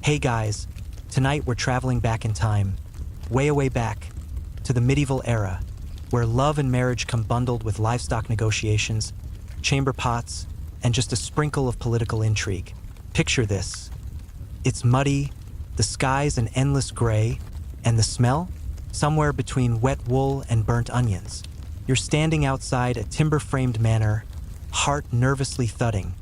Hey guys, tonight we're traveling back in time, way back, to the medieval era, where love and marriage come bundled with livestock negotiations, chamber pots, and just a sprinkle of political intrigue. Picture this. It's muddy, the sky's an endless gray, and the smell? Somewhere between wet wool and burnt onions. You're standing outside a timber-framed manor, heart nervously thudding,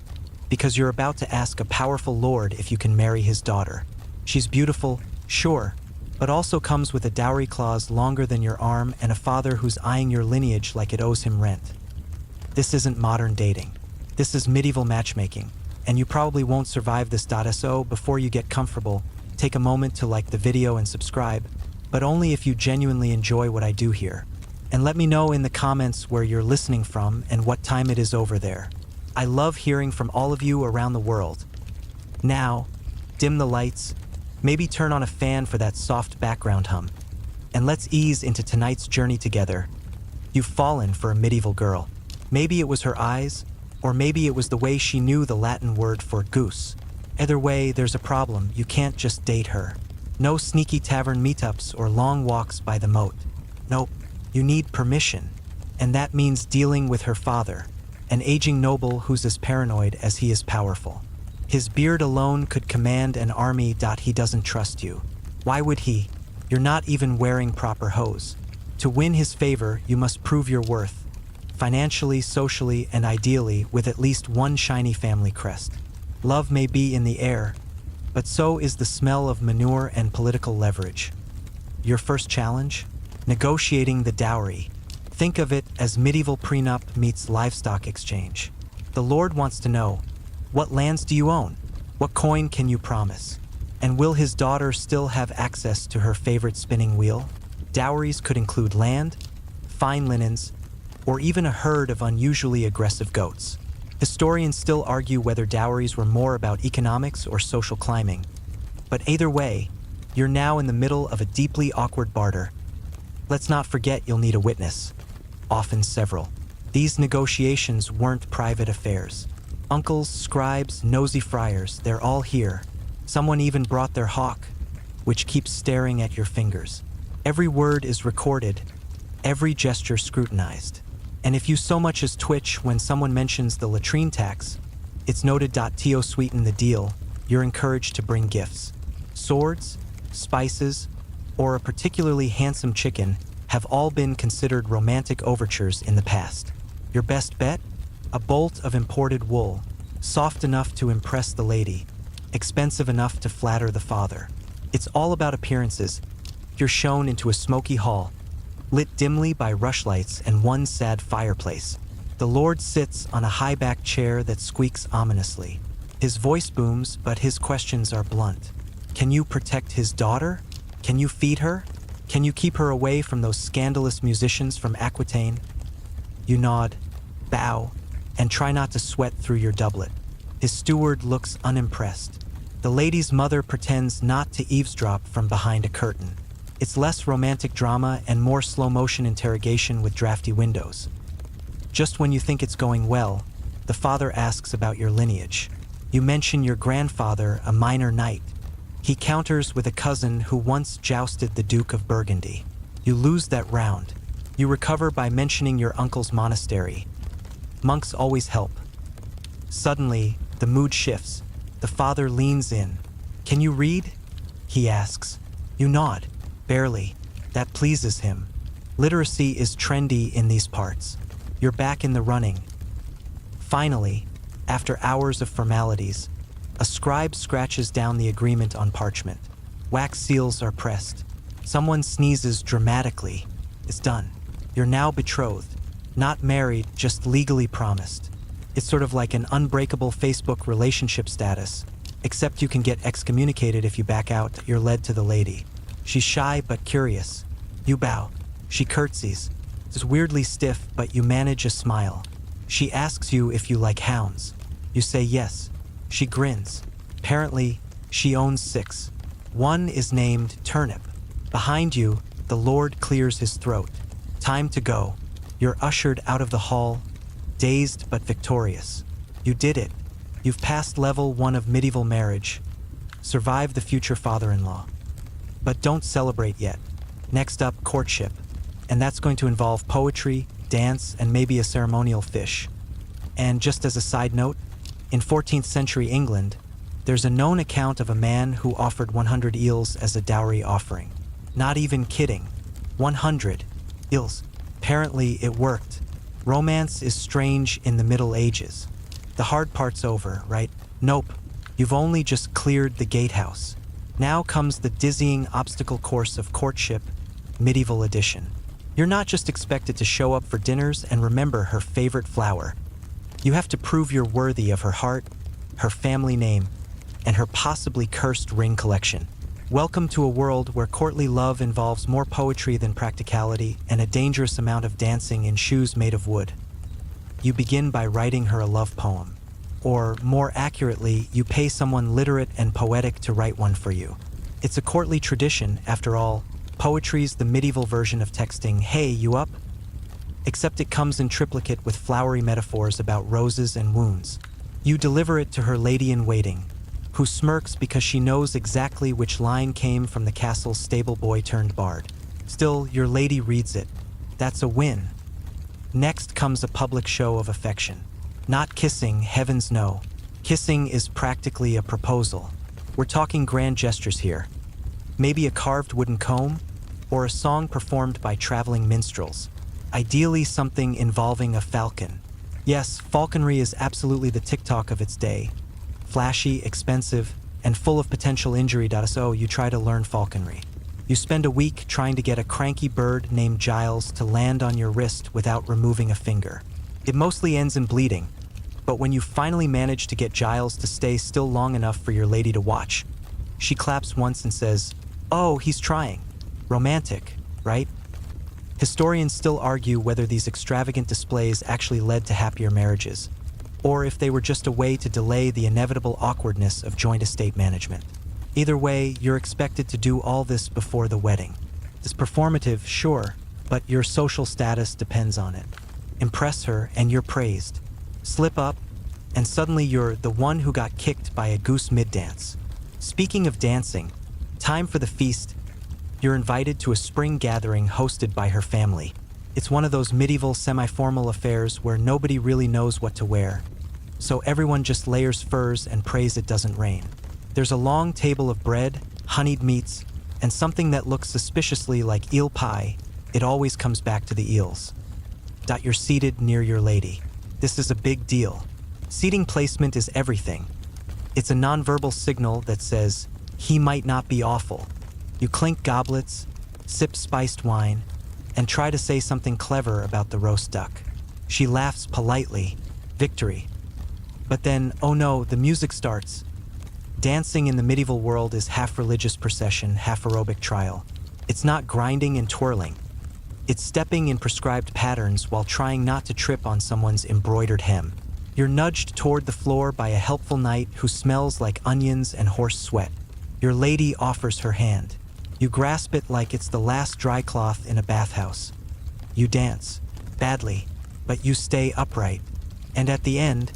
because you're about to ask a powerful lord if you can marry his daughter. She's beautiful, sure, but also comes with a dowry clause longer than your arm and a father who's eyeing your lineage like it owes him rent. This isn't modern dating. This is medieval matchmaking, and you probably won't survive this. So before you get comfortable, take a moment to like the video and subscribe, but only if you genuinely enjoy what I do here. And let me know in the comments where you're listening from and what time it is over there. I love hearing from all of you around the world. Now, dim the lights, maybe turn on a fan for that soft background hum, and let's ease into tonight's journey together. You've fallen for a medieval girl. Maybe it was her eyes, or maybe it was the way she knew the Latin word for goose. Either way, there's a problem. You can't just date her. No sneaky tavern meetups or long walks by the moat. Nope, you need permission, and that means dealing with her father, an aging noble who's as paranoid as he is powerful. His beard alone could command an army. He doesn't trust you. Why would he? You're not even wearing proper hose. To win his favor, you must prove your worth, financially, socially, and ideally with at least one shiny family crest. Love may be in the air, but so is the smell of manure and political leverage. Your first challenge? Negotiating the dowry. Think of it as medieval prenup meets livestock exchange. The Lord wants to know, what lands do you own? What coin can you promise? And will his daughter still have access to her favorite spinning wheel? Dowries could include land, fine linens, or even a herd of unusually aggressive goats. Historians still argue whether dowries were more about economics or social climbing. But either way, you're now in the middle of a deeply awkward barter. Let's not forget you'll need a witness, often several. These negotiations weren't private affairs. Uncles, scribes, nosy friars, they're all here. Someone even brought their hawk, which keeps staring at your fingers. Every word is recorded, every gesture scrutinized. And if you so much as twitch when someone mentions the latrine tax, it's noted. To sweeten the deal, you're encouraged to bring gifts. Swords, spices, or a particularly handsome chicken have all been considered romantic overtures in the past. Your best bet? A bolt of imported wool, soft enough to impress the lady, expensive enough to flatter the father. It's all about appearances. You're shown into a smoky hall, lit dimly by rushlights and one sad fireplace. The Lord sits on a high-backed chair that squeaks ominously. His voice booms, but his questions are blunt. Can you protect his daughter? Can you feed her? Can you keep her away from those scandalous musicians from Aquitaine? You nod, bow, and try not to sweat through your doublet. His steward looks unimpressed. The lady's mother pretends not to eavesdrop from behind a curtain. It's less romantic drama and more slow-motion interrogation with drafty windows. Just when you think it's going well, the father asks about your lineage. You mention your grandfather, a minor knight. He counters with a cousin who once jousted the Duke of Burgundy. You lose that round. You recover by mentioning your uncle's monastery. Monks always help. Suddenly, the mood shifts. The father leans in. Can you read? He asks. You nod. Barely. That pleases him. Literacy is trendy in these parts. You're back in the running. Finally, after hours of formalities, a scribe scratches down the agreement on parchment. Wax seals are pressed. Someone sneezes dramatically. It's done. You're now betrothed. Not married, just legally promised. It's sort of like an unbreakable Facebook relationship status, except you can get excommunicated if you back out. You're led to the lady. She's shy but curious. You bow. She curtsies. It's weirdly stiff, but you manage a smile. She asks you if you like hounds. You say yes. She grins. Apparently, she owns 6. One is named Turnip. Behind you, the Lord clears his throat. Time to go. You're ushered out of the hall, dazed but victorious. You did it. You've passed level 1 of medieval marriage. survive the future father-in-law. But don't celebrate yet. Next up, courtship. And that's going to involve poetry, dance, and maybe a ceremonial fish. And just as a side note, in 14th century England, there's a known account of a man who offered 100 eels as a dowry offering. Not even kidding. 100 eels. Apparently it worked. Romance is strange in the Middle Ages. The hard part's over, right? Nope. You've only just cleared the gatehouse. Now comes the dizzying obstacle course of courtship, medieval edition. You're not just expected to show up for dinners and remember her favorite flower. You have to prove you're worthy of her heart, her family name, and her possibly cursed ring collection. Welcome to a world where courtly love involves more poetry than practicality and a dangerous amount of dancing in shoes made of wood. You begin by writing her a love poem. Or, more accurately, you pay someone literate and poetic to write one for you. It's a courtly tradition, after all. Poetry's the medieval version of texting, "Hey, you up?" Except it comes in triplicate with flowery metaphors about roses and wounds. You deliver it to her lady-in-waiting, who smirks because she knows exactly which line came from the castle's stable boy turned bard. Still, your lady reads it. That's a win. Next comes a public show of affection. Not kissing, heavens no. Kissing is practically a proposal. We're talking grand gestures here. Maybe a carved wooden comb, or a song performed by traveling minstrels. Ideally something involving a falcon. Yes, falconry is absolutely the TikTok of its day. Flashy, expensive, and full of potential injury. So you try to learn falconry. You spend a week trying to get a cranky bird named Giles to land on your wrist without removing a finger. It mostly ends in bleeding, but when you finally manage to get Giles to stay still long enough for your lady to watch, she claps once and says, "Oh, he's trying." Romantic, right? Historians still argue whether these extravagant displays actually led to happier marriages, or if they were just a way to delay the inevitable awkwardness of joint estate management. Either way, you're expected to do all this before the wedding. It's performative, sure, but your social status depends on it. Impress her and you're praised. Slip up, and suddenly you're the one who got kicked by a goose mid-dance. Speaking of dancing, time for the feast. You're invited to a spring gathering hosted by her family. It's one of those medieval semi-formal affairs where nobody really knows what to wear, so everyone just layers furs and prays it doesn't rain. There's a long table of bread, honeyed meats, and something that looks suspiciously like eel pie. It always comes back to the eels. You're seated near your lady. This is a big deal. Seating placement is everything. It's a nonverbal signal that says, he might not be awful. You clink goblets, sip spiced wine, and try to say something clever about the roast duck. She laughs politely. Victory. But then, oh no, the music starts. Dancing in the medieval world is half religious procession, half aerobic trial. It's not grinding and twirling. It's stepping in prescribed patterns while trying not to trip on someone's embroidered hem. You're nudged toward the floor by a helpful knight who smells like onions and horse sweat. Your lady offers her hand. You grasp it like it's the last dry cloth in a bathhouse. You dance. Badly, but you stay upright. And at the end,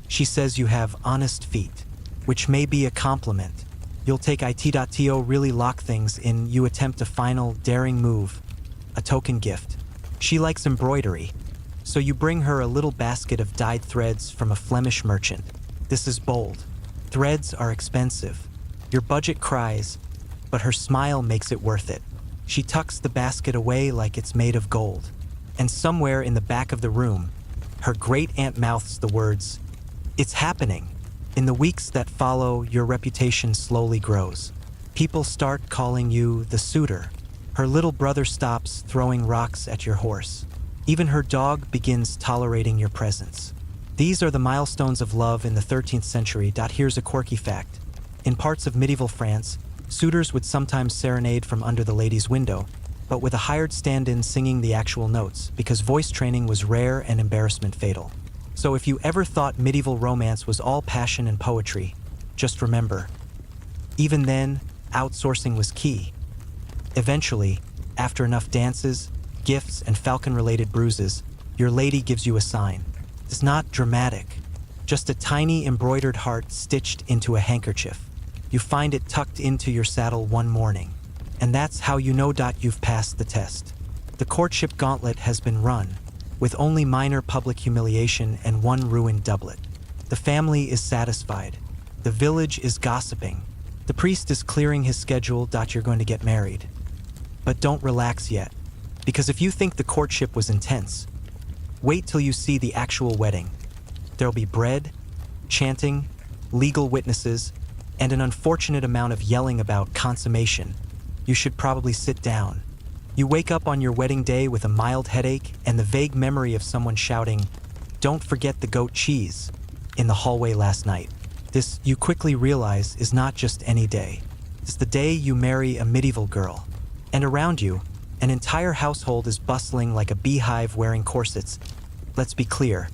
she says you have honest feet, which may be a compliment. You'll take it.to really lock things in. You attempt a final, daring move. A token gift. She likes embroidery, so you bring her a little basket of dyed threads from a Flemish merchant. This is bold. Threads are expensive. Your budget cries, but her smile makes it worth it. She tucks the basket away like it's made of gold. And somewhere in the back of the room, her great-aunt mouths the words, "It's happening." In the weeks that follow, your reputation slowly grows. People start calling you the suitor. Her little brother stops throwing rocks at your horse. Even her dog begins tolerating your presence. These are the milestones of love in the 13th century. Here's a quirky fact. In parts of medieval France, suitors would sometimes serenade from under the lady's window, but with a hired stand-in singing the actual notes, because voice training was rare and embarrassment fatal. So if you ever thought medieval romance was all passion and poetry, just remember, even then, outsourcing was key. Eventually, after enough dances, gifts, and falcon-related bruises, your lady gives you a sign. It's not dramatic, just a tiny embroidered heart stitched into a handkerchief. You find it tucked into your saddle one morning. And that's how you know you've passed the test. The courtship gauntlet has been run, with only minor public humiliation and one ruined doublet. The family is satisfied. The village is gossiping. The priest is clearing his schedule. You're going to get married. But don't relax yet, because if you think the courtship was intense, wait till you see the actual wedding. There'll be bread, chanting, legal witnesses, and an unfortunate amount of yelling about consummation. You should probably sit down. You wake up on your wedding day with a mild headache and the vague memory of someone shouting, "Don't forget the goat cheese," in the hallway last night. This, you quickly realize, is not just any day. It's the day you marry a medieval girl. And around you, an entire household is bustling like a beehive wearing corsets. Let's be clear.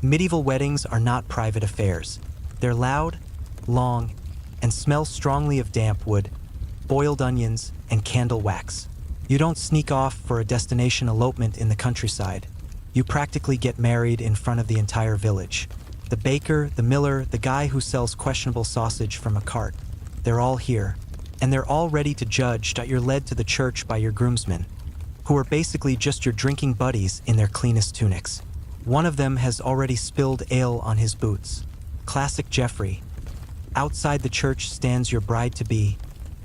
Medieval weddings are not private affairs. They're loud, long, and smell strongly of damp wood, boiled onions, and candle wax. You don't sneak off for a destination elopement in the countryside. You practically get married in front of the entire village. The baker, the miller, the guy who sells questionable sausage from a cart. They're all here, and they're all ready to judge. You're led to the church by your groomsmen, who are basically just your drinking buddies in their cleanest tunics. One of them has already spilled ale on his boots. Classic Jeffrey. Outside the church stands your bride-to-be,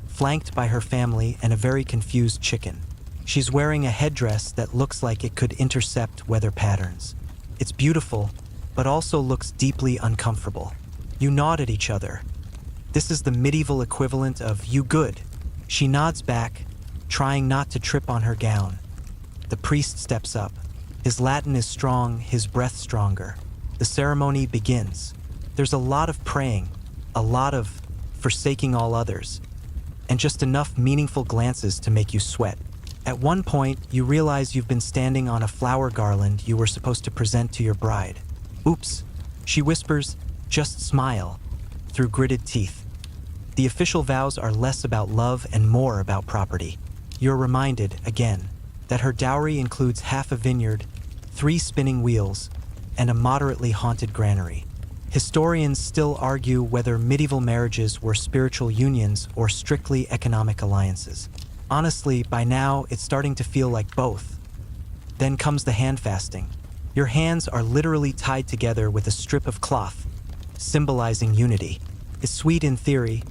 flanked by her family and a very confused chicken. She's wearing a headdress that looks like it could intercept weather patterns. It's beautiful, but also looks deeply uncomfortable. You nod at each other. This is the medieval equivalent of "you good." She nods back, trying not to trip on her gown. The priest steps up. His Latin is strong, his breath stronger. The ceremony begins. There's a lot of praying, a lot of forsaking all others, and just enough meaningful glances to make you sweat. At one point, you realize you've been standing on a flower garland you were supposed to present to your bride. "Oops," she whispers, "just smile," through gritted teeth. The official vows are less about love and more about property. You're reminded, again, that her dowry includes half a vineyard, 3 spinning wheels, and a moderately haunted granary. Historians still argue whether medieval marriages were spiritual unions or strictly economic alliances. Honestly, by now, it's starting to feel like both. Then comes the hand fasting. Your hands are literally tied together with a strip of cloth, symbolizing unity. It's sweet in theory,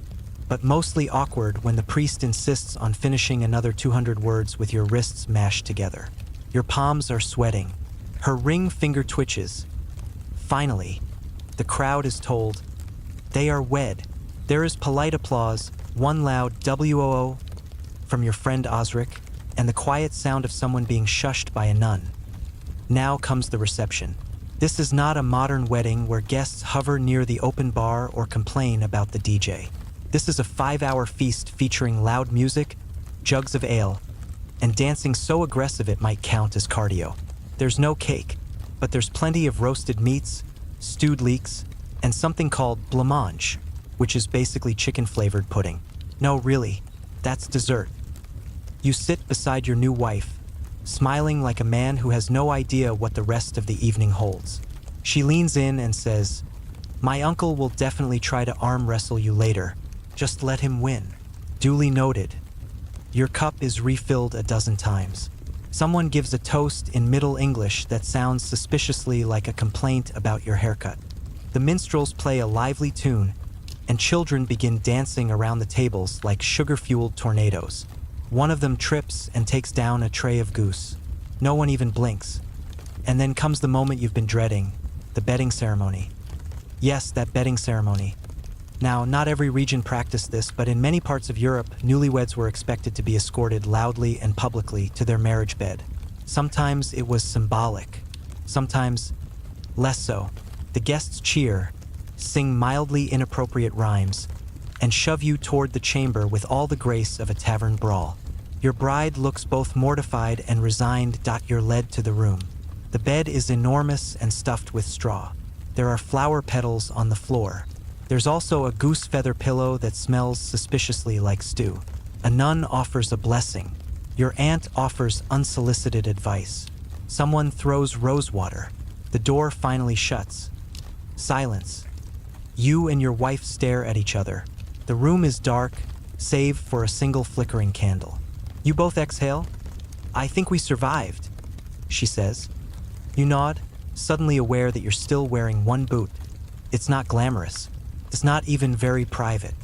but mostly awkward when the priest insists on finishing another 200 words with your wrists mashed together. Your palms are sweating. Her ring finger twitches. Finally, the crowd is told they are wed. There is polite applause, one loud "WOO" from your friend Osric, and the quiet sound of someone being shushed by a nun. Now comes the reception. This is not a modern wedding where guests hover near the open bar or complain about the DJ. This is a 5-hour feast featuring loud music, jugs of ale, and dancing so aggressive it might count as cardio. There's no cake, but there's plenty of roasted meats, stewed leeks, and something called blancmange, which is basically chicken-flavored pudding. No, really, that's dessert. You sit beside your new wife, smiling like a man who has no idea what the rest of the evening holds. She leans in and says, "My uncle will definitely try to arm wrestle you later. Just let him win." Duly noted. Your cup is refilled a dozen times. Someone gives a toast in Middle English that sounds suspiciously like a complaint about your haircut. The minstrels play a lively tune, and children begin dancing around the tables like sugar-fueled tornadoes. One of them trips and takes down a tray of goose. No one even blinks. And then comes the moment you've been dreading, the bedding ceremony. Yes, that bedding ceremony. Now, not every region practiced this, but in many parts of Europe, newlyweds were expected to be escorted loudly and publicly to their marriage bed. Sometimes it was symbolic, sometimes less so. The guests cheer, sing mildly inappropriate rhymes, and shove you toward the chamber with all the grace of a tavern brawl. Your bride looks both mortified and resigned. You're led to the room. The bed is enormous and stuffed with straw. There are flower petals on the floor. There's also a goose feather pillow that smells suspiciously like stew. A nun offers a blessing. Your aunt offers unsolicited advice. Someone throws rose water. The door finally shuts. Silence. You and your wife stare at each other, The room is dark, save for a single flickering candle. You both exhale. "I think we survived," she says. You nod, suddenly aware that you're still wearing one boot. It's not glamorous. It's not even very private.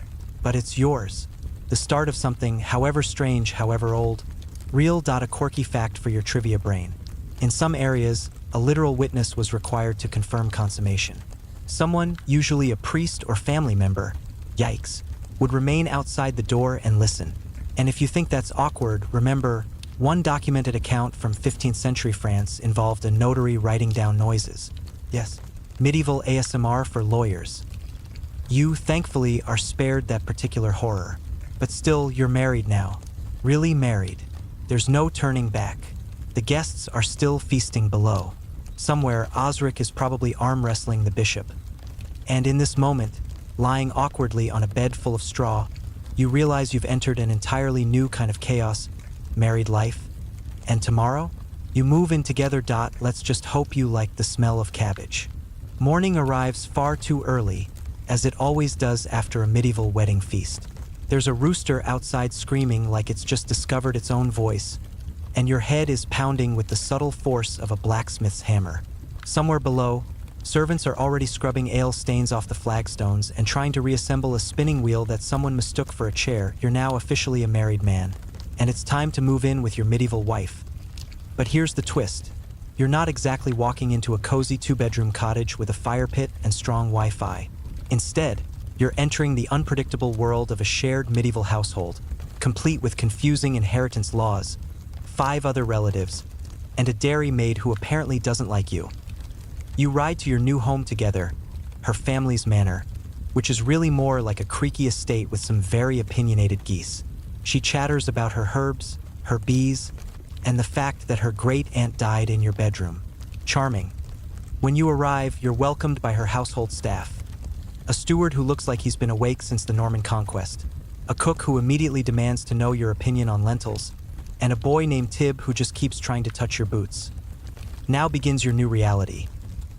But it's yours. The start of something, however strange, however old. Real. A quirky fact for your trivia brain. In some areas, a literal witness was required to confirm consummation. Someone, usually a priest or family member, yikes, would remain outside the door and listen. And if you think that's awkward, remember, one documented account from 15th century France involved a notary writing down noises. Yes, medieval ASMR for lawyers. You, thankfully, are spared that particular horror. But still, you're married now. Really married. There's no turning back. The guests are still feasting below. Somewhere, Osric is probably arm wrestling the bishop. And in this moment, lying awkwardly on a bed full of straw, you realize you've entered an entirely new kind of chaos, married life. And tomorrow, you move in together. Let's just hope you like the smell of cabbage. Morning arrives far too early, as it always does after a medieval wedding feast. There's a rooster outside screaming like it's just discovered its own voice, and your head is pounding with the subtle force of a blacksmith's hammer. Somewhere below, servants are already scrubbing ale stains off the flagstones and trying to reassemble a spinning wheel that someone mistook for a chair. You're now officially a married man, and it's time to move in with your medieval wife. But here's the twist. You're not exactly walking into a cozy 2-bedroom cottage with a fire pit and strong Wi-Fi. Instead, you're entering the unpredictable world of a shared medieval household, complete with confusing inheritance laws, 5 other relatives, and a dairy maid who apparently doesn't like you. You ride to your new home together, her family's manor, which is really more like a creaky estate with some very opinionated geese. She chatters about her herbs, her bees, and the fact that her great-aunt died in your bedroom. Charming. When you arrive, you're welcomed by her household staff. A steward who looks like he's been awake since the Norman conquest, a cook who immediately demands to know your opinion on lentils, and a boy named Tib who just keeps trying to touch your boots. Now begins your new reality,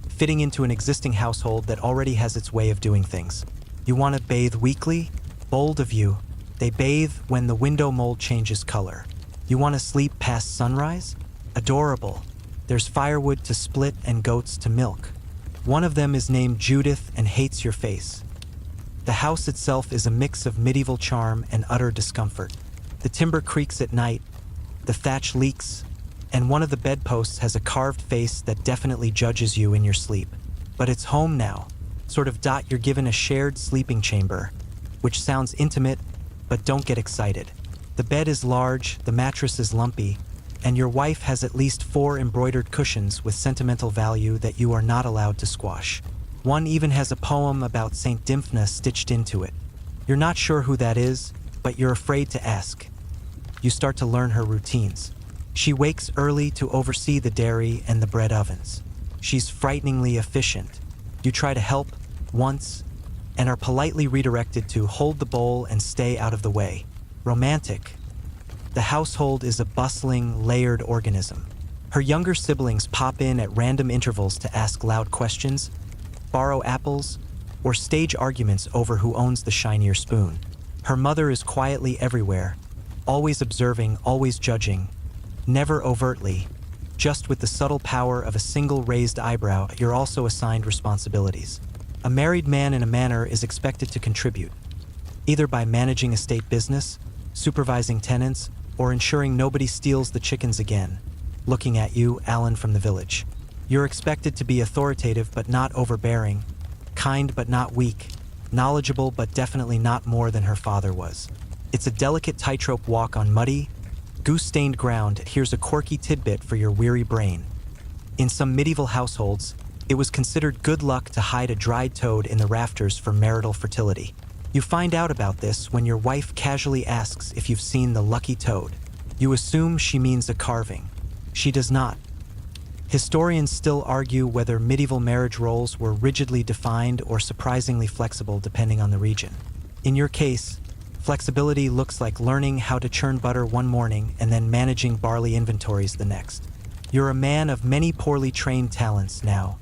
fitting into an existing household that already has its way of doing things. You want to bathe weekly? Bold of you. They bathe when the window mold changes color. You want to sleep past sunrise? Adorable. There's firewood to split and goats to milk. One of them is named Judith and hates your face. The house itself is a mix of medieval charm and utter discomfort. The timber creaks at night, the thatch leaks, and one of the bedposts has a carved face that definitely judges you in your sleep. But it's home now. You're given a shared sleeping chamber, which sounds intimate, but don't get excited. The bed is large, the mattress is lumpy, and your wife has at least 4 embroidered cushions with sentimental value that you are not allowed to squash. One even has a poem about Saint Dymphna stitched into it. You're not sure who that is, but you're afraid to ask. You start to learn her routines. She wakes early to oversee the dairy and the bread ovens. She's frighteningly efficient. You try to help once and are politely redirected to hold the bowl and stay out of the way. Romantic. The household is a bustling, layered organism. Her younger siblings pop in at random intervals to ask loud questions, borrow apples, or stage arguments over who owns the shinier spoon. Her mother is quietly everywhere, always observing, always judging, never overtly, just with the subtle power of a single raised eyebrow. You're also assigned responsibilities. A married man in a manor is expected to contribute, either by managing estate business, supervising tenants, or ensuring nobody steals the chickens again. Looking at you, Alan from the village. You're expected to be authoritative but not overbearing, kind but not weak, knowledgeable but definitely not more than her father was. It's a delicate tightrope walk on muddy, goose-stained ground. Here's a quirky tidbit for your weary brain. In some medieval households, it was considered good luck to hide a dried toad in the rafters for marital fertility. You find out about this when your wife casually asks if you've seen the lucky toad. You assume she means a carving. She does not. Historians still argue whether medieval marriage roles were rigidly defined or surprisingly flexible depending on the region. In your case, flexibility looks like learning how to churn butter one morning and then managing barley inventories the next. You're a man of many poorly trained talents now.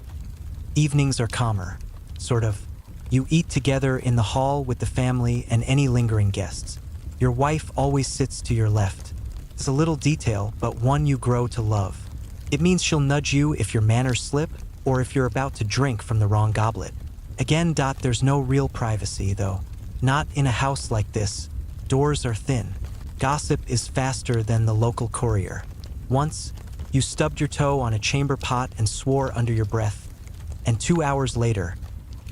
Evenings are calmer, sort of You eat together in the hall with the family and any lingering guests. Your wife always sits to your left. It's a little detail, but one you grow to love. It means she'll nudge you if your manners slip or if you're about to drink from the wrong goblet. Again, there's no real privacy, though. Not in a house like this. Doors are thin. Gossip is faster than the local courier. Once, you stubbed your toe on a chamber pot and swore under your breath. And 2 hours later,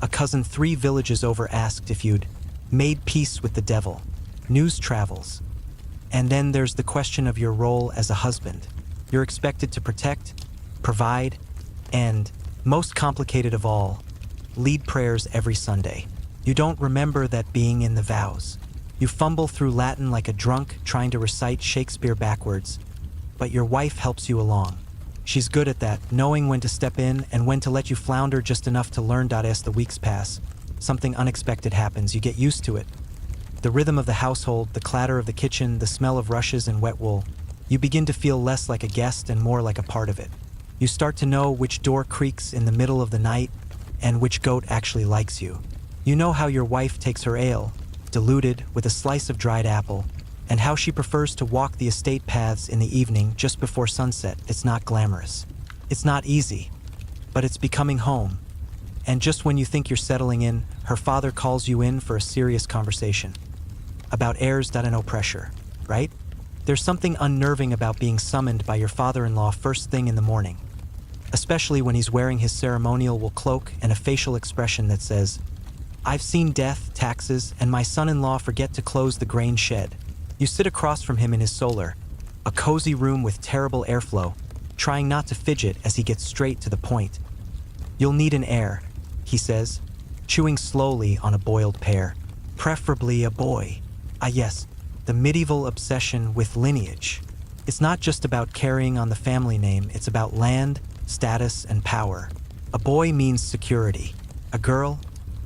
a cousin 3 villages over asked if you'd made peace with the devil. News travels. And then there's the question of your role as a husband. You're expected to protect, provide, and, most complicated of all, lead prayers every Sunday. You don't remember that being in the vows. You fumble through Latin like a drunk trying to recite Shakespeare backwards, but your wife helps you along. She's good at that, knowing when to step in and when to let you flounder just enough to learn. As the weeks pass, something unexpected happens. You get used to it. The rhythm of the household, the clatter of the kitchen, the smell of rushes and wet wool. You begin to feel less like a guest and more like a part of it. You start to know which door creaks in the middle of the night and which goat actually likes you. You know how your wife takes her ale, diluted with a slice of dried apple, and how she prefers to walk the estate paths in the evening just before sunset. It's not glamorous. It's not easy, but it's becoming home. And just when you think you're settling in, her father calls you in for a serious conversation. About heirs. No pressure, right? There's something unnerving about being summoned by your father-in-law first thing in the morning, especially when he's wearing his ceremonial wool cloak and a facial expression that says, "I've seen death, taxes, and my son-in-law forget to close the grain shed." You sit across from him in his solar, a cozy room with terrible airflow, trying not to fidget as he gets straight to the point. "You'll need an heir," he says, chewing slowly on a boiled pear. "Preferably a boy." Ah yes, the medieval obsession with lineage. It's not just about carrying on the family name, it's about land, status, and power. A boy means security. A girl,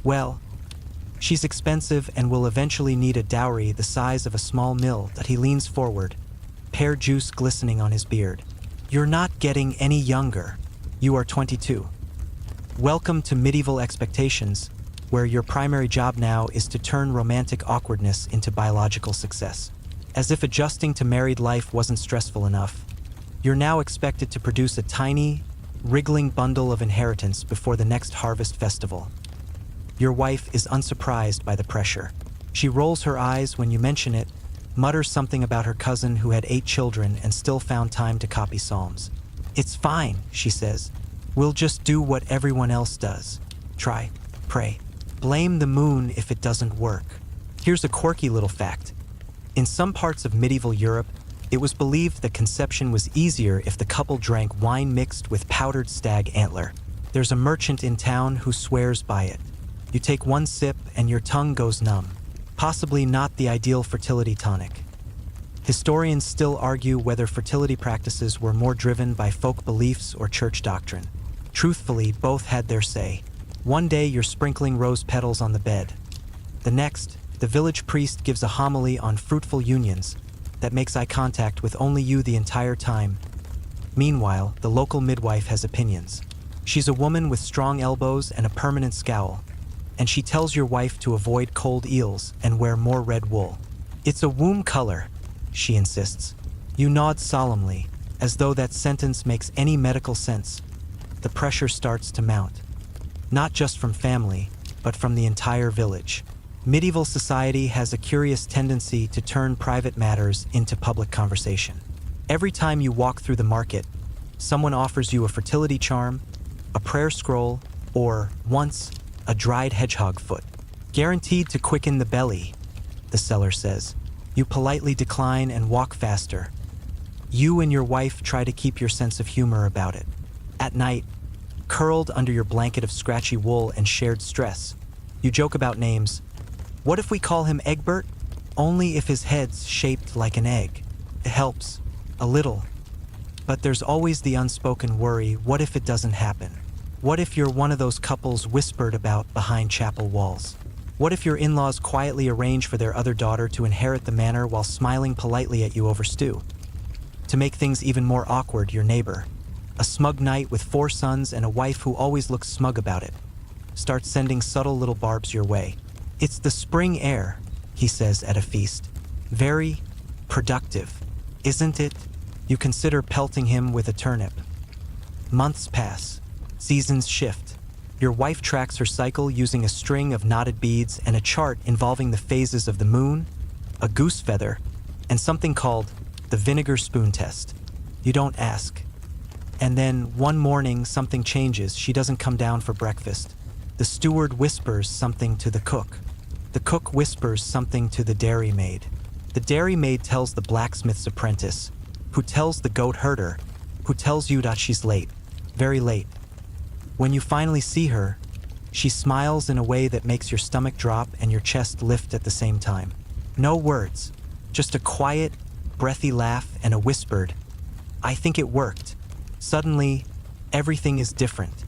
well, she's expensive and will eventually need a dowry the size of a small mill. He leans forward, pear juice glistening on his beard. "You're not getting any younger. You are 22. Welcome to medieval expectations, where your primary job now is to turn romantic awkwardness into biological success. As if adjusting to married life wasn't stressful enough, you're now expected to produce a tiny, wriggling bundle of inheritance before the next harvest festival." Your wife is unsurprised by the pressure. She rolls her eyes when you mention it, mutters something about her cousin who had 8 children and still found time to copy psalms. "It's fine," she says. "We'll just do what everyone else does. Try, pray. Blame the moon if it doesn't work." Here's a quirky little fact. In some parts of medieval Europe, it was believed that conception was easier if the couple drank wine mixed with powdered stag antler. There's a merchant in town who swears by it. You take one sip and your tongue goes numb. Possibly not the ideal fertility tonic. Historians still argue whether fertility practices were more driven by folk beliefs or church doctrine. Truthfully, both had their say. One day you're sprinkling rose petals on the bed. The next, the village priest gives a homily on fruitful unions that makes eye contact with only you the entire time. Meanwhile, the local midwife has opinions. She's a woman with strong elbows and a permanent scowl, and she tells your wife to avoid cold eels and wear more red wool. "It's a womb color," she insists. You nod solemnly, as though that sentence makes any medical sense. The pressure starts to mount. Not just from family, but from the entire village. Medieval society has a curious tendency to turn private matters into public conversation. Every time you walk through the market, someone offers you a fertility charm, a prayer scroll, or, once, a dried hedgehog foot. "Guaranteed to quicken the belly," the seller says. You politely decline and walk faster. You and your wife try to keep your sense of humor about it. At night, curled under your blanket of scratchy wool and shared stress, you joke about names. "What if we call him Egbert? Only if his head's shaped like an egg." It helps, a little. But there's always the unspoken worry, what if it doesn't happen? What if you're one of those couples whispered about behind chapel walls? What if your in-laws quietly arrange for their other daughter to inherit the manor while smiling politely at you over stew? To make things even more awkward, your neighbor, a smug knight with 4 sons and a wife who always looks smug about it, starts sending subtle little barbs your way. "It's the spring air," he says at a feast. "Very productive, isn't it?" You consider pelting him with a turnip. Months pass. Seasons shift. Your wife tracks her cycle using a string of knotted beads and a chart involving the phases of the moon, a goose feather, and something called the vinegar spoon test. You don't ask. And then one morning something changes. She doesn't come down for breakfast. The steward whispers something to the cook. The cook whispers something to the dairymaid. The dairymaid tells the blacksmith's apprentice, who tells the goat herder, who tells you that she's late, very late. When you finally see her, she smiles in a way that makes your stomach drop and your chest lift at the same time. No words, just a quiet, breathy laugh and a whispered, "I think it worked." Suddenly, everything is different.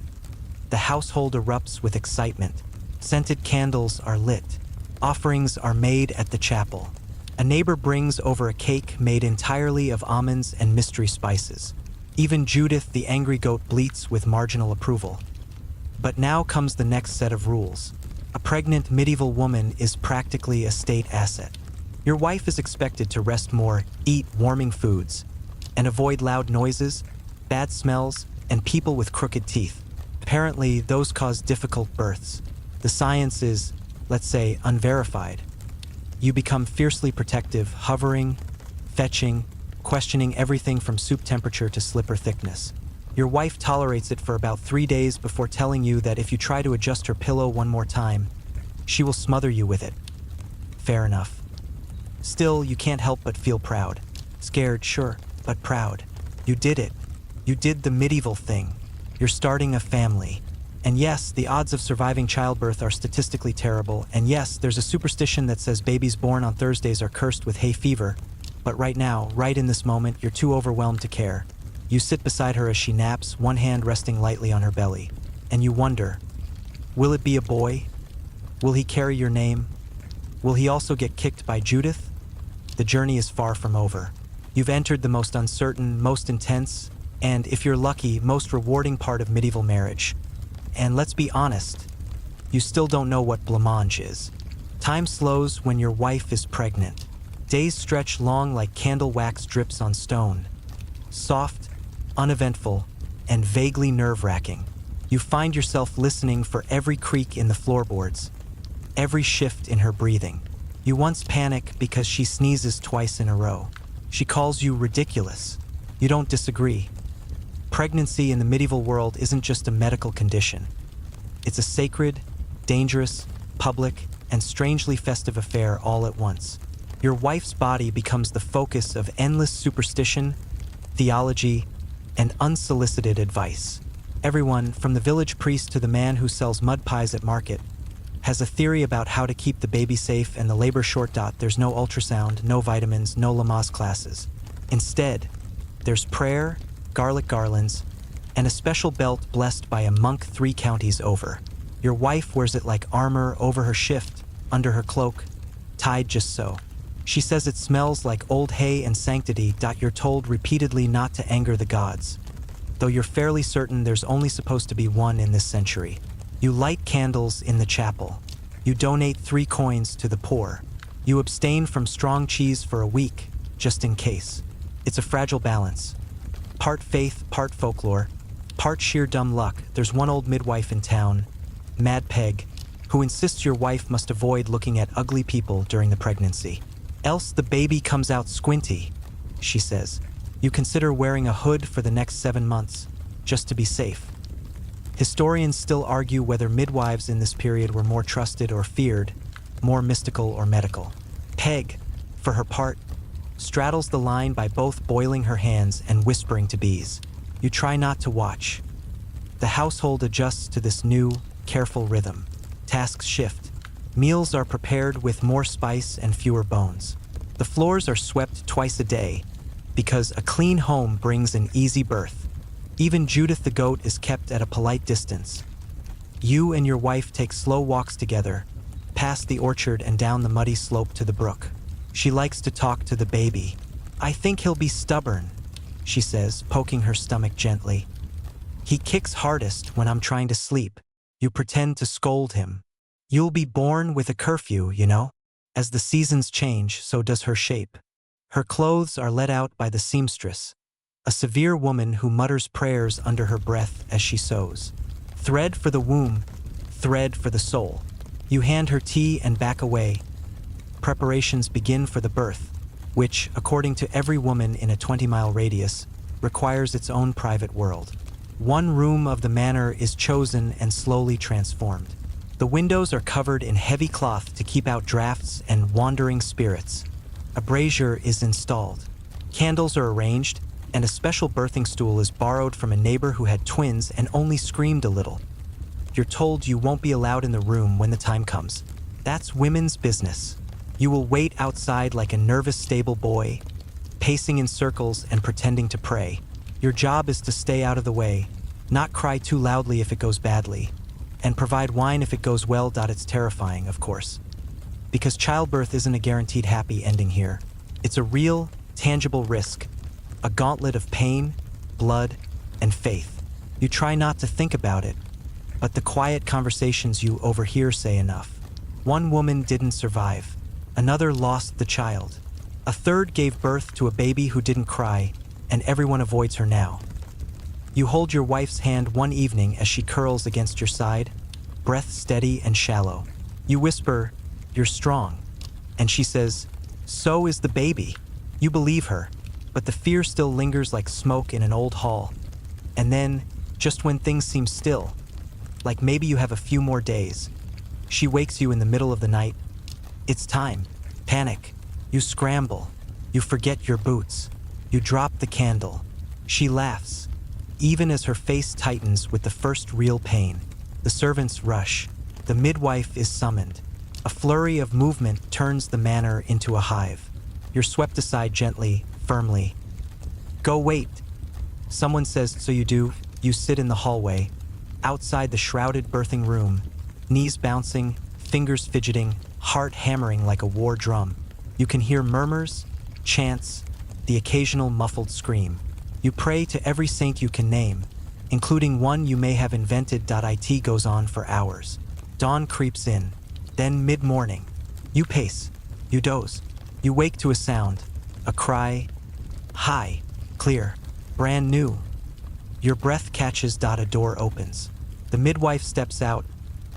The household erupts with excitement. Scented candles are lit. Offerings are made at the chapel. A neighbor brings over a cake made entirely of almonds and mystery spices. Even Judith, the angry goat, bleats with marginal approval. But now comes the next set of rules. A pregnant medieval woman is practically a state asset. Your wife is expected to rest more, eat warming foods, and avoid loud noises, bad smells, and people with crooked teeth. Apparently, those cause difficult births. The science is, let's say, unverified. You become fiercely protective, hovering, fetching, questioning everything from soup temperature to slipper thickness. Your wife tolerates it for about 3 days before telling you that if you try to adjust her pillow one more time, she will smother you with it. Fair enough. Still, you can't help but feel proud. Scared, sure, but proud. You did it. You did the medieval thing. You're starting a family. And yes, the odds of surviving childbirth are statistically terrible, and yes, there's a superstition that says babies born on Thursdays are cursed with hay fever. But right now, right in this moment, you're too overwhelmed to care. You sit beside her as she naps, one hand resting lightly on her belly. And you wonder, will it be a boy? Will he carry your name? Will he also get kicked by Judith? The journey is far from over. You've entered the most uncertain, most intense, and, if you're lucky, most rewarding part of medieval marriage. And let's be honest, you still don't know what blancmange is. Time slows when your wife is pregnant. Days stretch long like candle wax drips on stone. Soft, uneventful, and vaguely nerve-wracking. You find yourself listening for every creak in the floorboards, every shift in her breathing. You once panic because she sneezes twice in a row. She calls you ridiculous. You don't disagree. Pregnancy in the medieval world isn't just a medical condition. It's a sacred, dangerous, public, and strangely festive affair all at once. Your wife's body becomes the focus of endless superstition, theology, and unsolicited advice. Everyone, from the village priest to the man who sells mud pies at market, has a theory about how to keep the baby safe and the labor short. There's no ultrasound, no vitamins, no Lamaze classes. Instead, there's prayer, garlic garlands, and a special belt blessed by a monk 3 counties over. Your wife wears it like armor over her shift, under her cloak, tied just so. She says it smells like old hay and sanctity. You're told repeatedly not to anger the gods, though you're fairly certain there's only supposed to be one in this century. You light candles in the chapel. You donate 3 coins to the poor. You abstain from strong cheese for a week, just in case. It's a fragile balance. Part faith, part folklore, part sheer dumb luck. There's one old midwife in town, Mad Peg, who insists your wife must avoid looking at ugly people during the pregnancy. Else the baby comes out squinty, she says. You consider wearing a hood for the next 7 months, just to be safe. Historians still argue whether midwives in this period were more trusted or feared, more mystical or medical. Peg, for her part, straddles the line by both boiling her hands and whispering to bees. You try not to watch. The household adjusts to this new, careful rhythm. Tasks shift. Meals are prepared with more spice and fewer bones. The floors are swept twice a day, because a clean home brings an easy birth. Even Judith the goat is kept at a polite distance. You and your wife take slow walks together, past the orchard and down the muddy slope to the brook. She likes to talk to the baby. I think he'll be stubborn, she says, poking her stomach gently. He kicks hardest when I'm trying to sleep. You pretend to scold him. You'll be born with a curfew, you know? As the seasons change, so does her shape. Her clothes are let out by the seamstress, a severe woman who mutters prayers under her breath as she sews. Thread for the womb, thread for the soul. You hand her tea and back away. Preparations begin for the birth, which, according to every woman in a 20-mile radius, requires its own private world. One room of the manor is chosen and slowly transformed. The windows are covered in heavy cloth to keep out drafts and wandering spirits. A brazier is installed. Candles are arranged, and a special birthing stool is borrowed from a neighbor who had twins and only screamed a little. You're told you won't be allowed in the room when the time comes. That's women's business. You will wait outside like a nervous stable boy, pacing in circles and pretending to pray. Your job is to stay out of the way, not cry too loudly if it goes badly, and provide wine if it goes well. It's terrifying, of course. Because childbirth isn't a guaranteed happy ending here. It's a real, tangible risk, a gauntlet of pain, blood, and faith. You try not to think about it, but the quiet conversations you overhear say enough. One woman didn't survive. Another lost the child. A third gave birth to a baby who didn't cry, and everyone avoids her now. You hold your wife's hand one evening as she curls against your side, breath steady and shallow. You whisper, "You're strong," and she says, "So is the baby." You believe her, but the fear still lingers like smoke in an old hall. And then, just when things seem still, like maybe you have a few more days, she wakes you in the middle of the night. It's time. Panic. You scramble. You forget your boots. You drop the candle. She laughs, even as her face tightens with the first real pain. The servants rush. The midwife is summoned. A flurry of movement turns the manor into a hive. You're swept aside gently, firmly. "Go wait." Someone says, so you do. You sit in the hallway, outside the shrouded birthing room, knees bouncing, fingers fidgeting, heart hammering like a war drum. You can hear murmurs, chants, the occasional muffled scream. You pray to every saint you can name, including one you may have invented. It goes on for hours. Dawn creeps in. Then mid-morning, you pace, you doze. You wake to a sound, a cry, high, clear, brand new. Your breath catches. A door opens. The midwife steps out,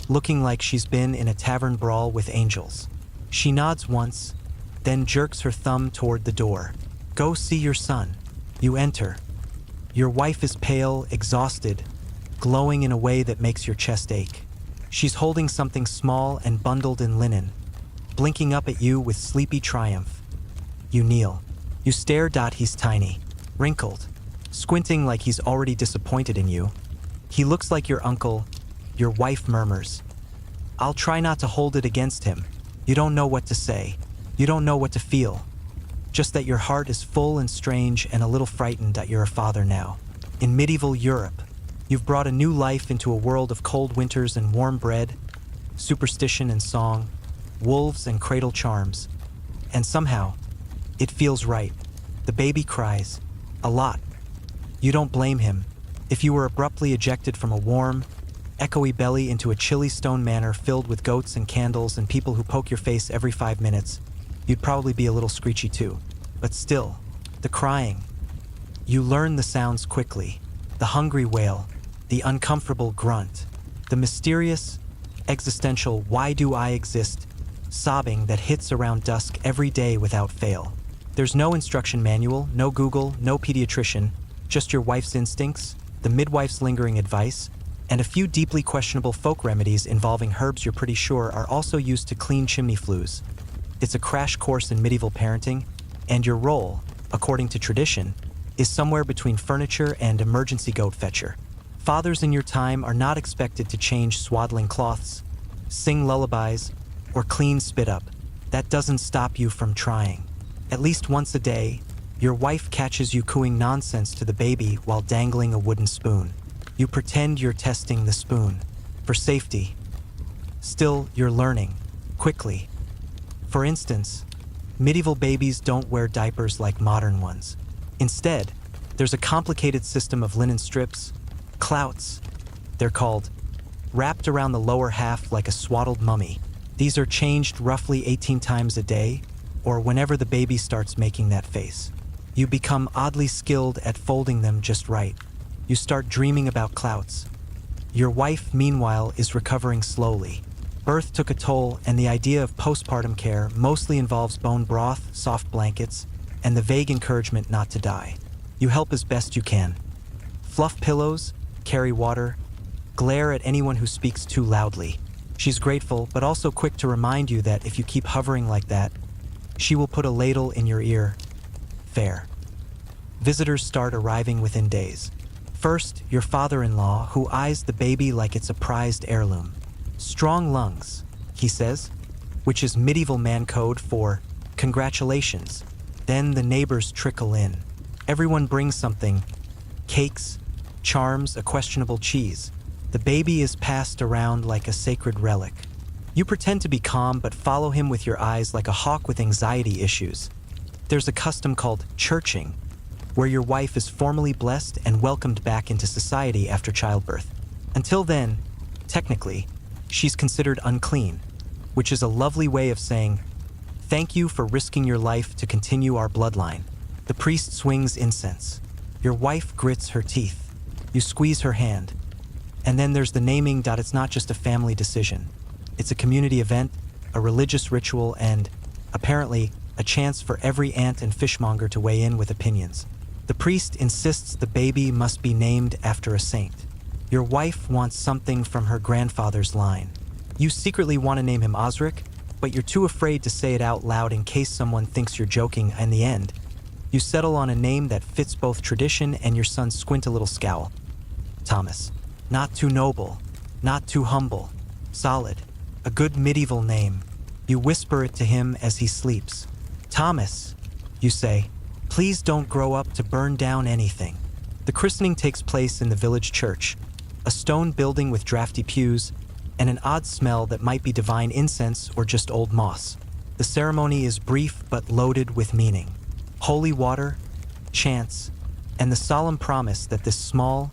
looking like she's been in a tavern brawl with angels. She nods once, then jerks her thumb toward the door. "Go see your son." You enter. Your wife is pale, exhausted, glowing in a way that makes your chest ache. She's holding something small and bundled in linen, blinking up at you with sleepy triumph. You kneel. You stare. He's tiny, wrinkled, squinting like he's already disappointed in you. He looks like your uncle. Your wife murmurs, "I'll try not to hold it against him." You don't know what to say. You don't know what to feel. Just that your heart is full and strange and a little frightened that you're a father now. In medieval Europe, you've brought a new life into a world of cold winters and warm bread, superstition and song, wolves and cradle charms. And somehow, it feels right. The baby cries. A lot. You don't blame him. If you were abruptly ejected from a warm, echoey belly into a chilly stone manor filled with goats and candles and people who poke your face every 5 minutes, you'd probably be a little screechy too. But still, the crying. You learn the sounds quickly. The hungry wail, the uncomfortable grunt, the mysterious, existential "why do I exist" sobbing that hits around dusk every day without fail. There's no instruction manual, no Google, no pediatrician, just your wife's instincts, the midwife's lingering advice, and a few deeply questionable folk remedies involving herbs you're pretty sure are also used to clean chimney flues. It's a crash course in medieval parenting, and your role, according to tradition, is somewhere between furniture and emergency goat fetcher. Fathers in your time are not expected to change swaddling cloths, sing lullabies, or clean spit up. That doesn't stop you from trying. At least once a day, your wife catches you cooing nonsense to the baby while dangling a wooden spoon. You pretend you're testing the spoon for safety. Still, you're learning, quickly. For instance, medieval babies don't wear diapers like modern ones. Instead, there's a complicated system of linen strips, clouts. They're called wrapped around the lower half like a swaddled mummy. These are changed roughly 18 times a day, or whenever the baby starts making that face. You become oddly skilled at folding them just right. You start dreaming about clouts. Your wife, meanwhile, is recovering slowly. Birth took a toll, and the idea of postpartum care mostly involves bone broth, soft blankets, and the vague encouragement not to die. You help as best you can. Fluff pillows, carry water, glare at anyone who speaks too loudly. She's grateful, but also quick to remind you that if you keep hovering like that, she will put a ladle in your ear. Fair. Visitors start arriving within days. First, your father-in-law, who eyes the baby like it's a prized heirloom. Strong lungs, he says, which is medieval man code for congratulations. Then the neighbors trickle in. Everyone brings something: cakes, charms, a questionable cheese. The baby is passed around like a sacred relic. You pretend to be calm, but follow him with your eyes like a hawk with anxiety issues. There's a custom called churching, where your wife is formally blessed and welcomed back into society after childbirth. Until then, technically, she's considered unclean, which is a lovely way of saying, thank you for risking your life to continue our bloodline. The priest swings incense. Your wife grits her teeth. You squeeze her hand. And then there's the naming. It's not just a family decision. It's a community event, a religious ritual, and, apparently, a chance for every aunt and fishmonger to weigh in with opinions. The priest insists the baby must be named after a saint. Your wife wants something from her grandfather's line. You secretly want to name him Osric, but you're too afraid to say it out loud in case someone thinks you're joking. In the end, you settle on a name that fits both tradition and your son's squint a little scowl. Thomas. Not too noble, not too humble, solid, a good medieval name. You whisper it to him as he sleeps. Thomas, you say, please don't grow up to burn down anything. The christening takes place in the village church, a stone building with drafty pews, and an odd smell that might be divine incense or just old moss. The ceremony is brief but loaded with meaning. Holy water, chants, and the solemn promise that this small,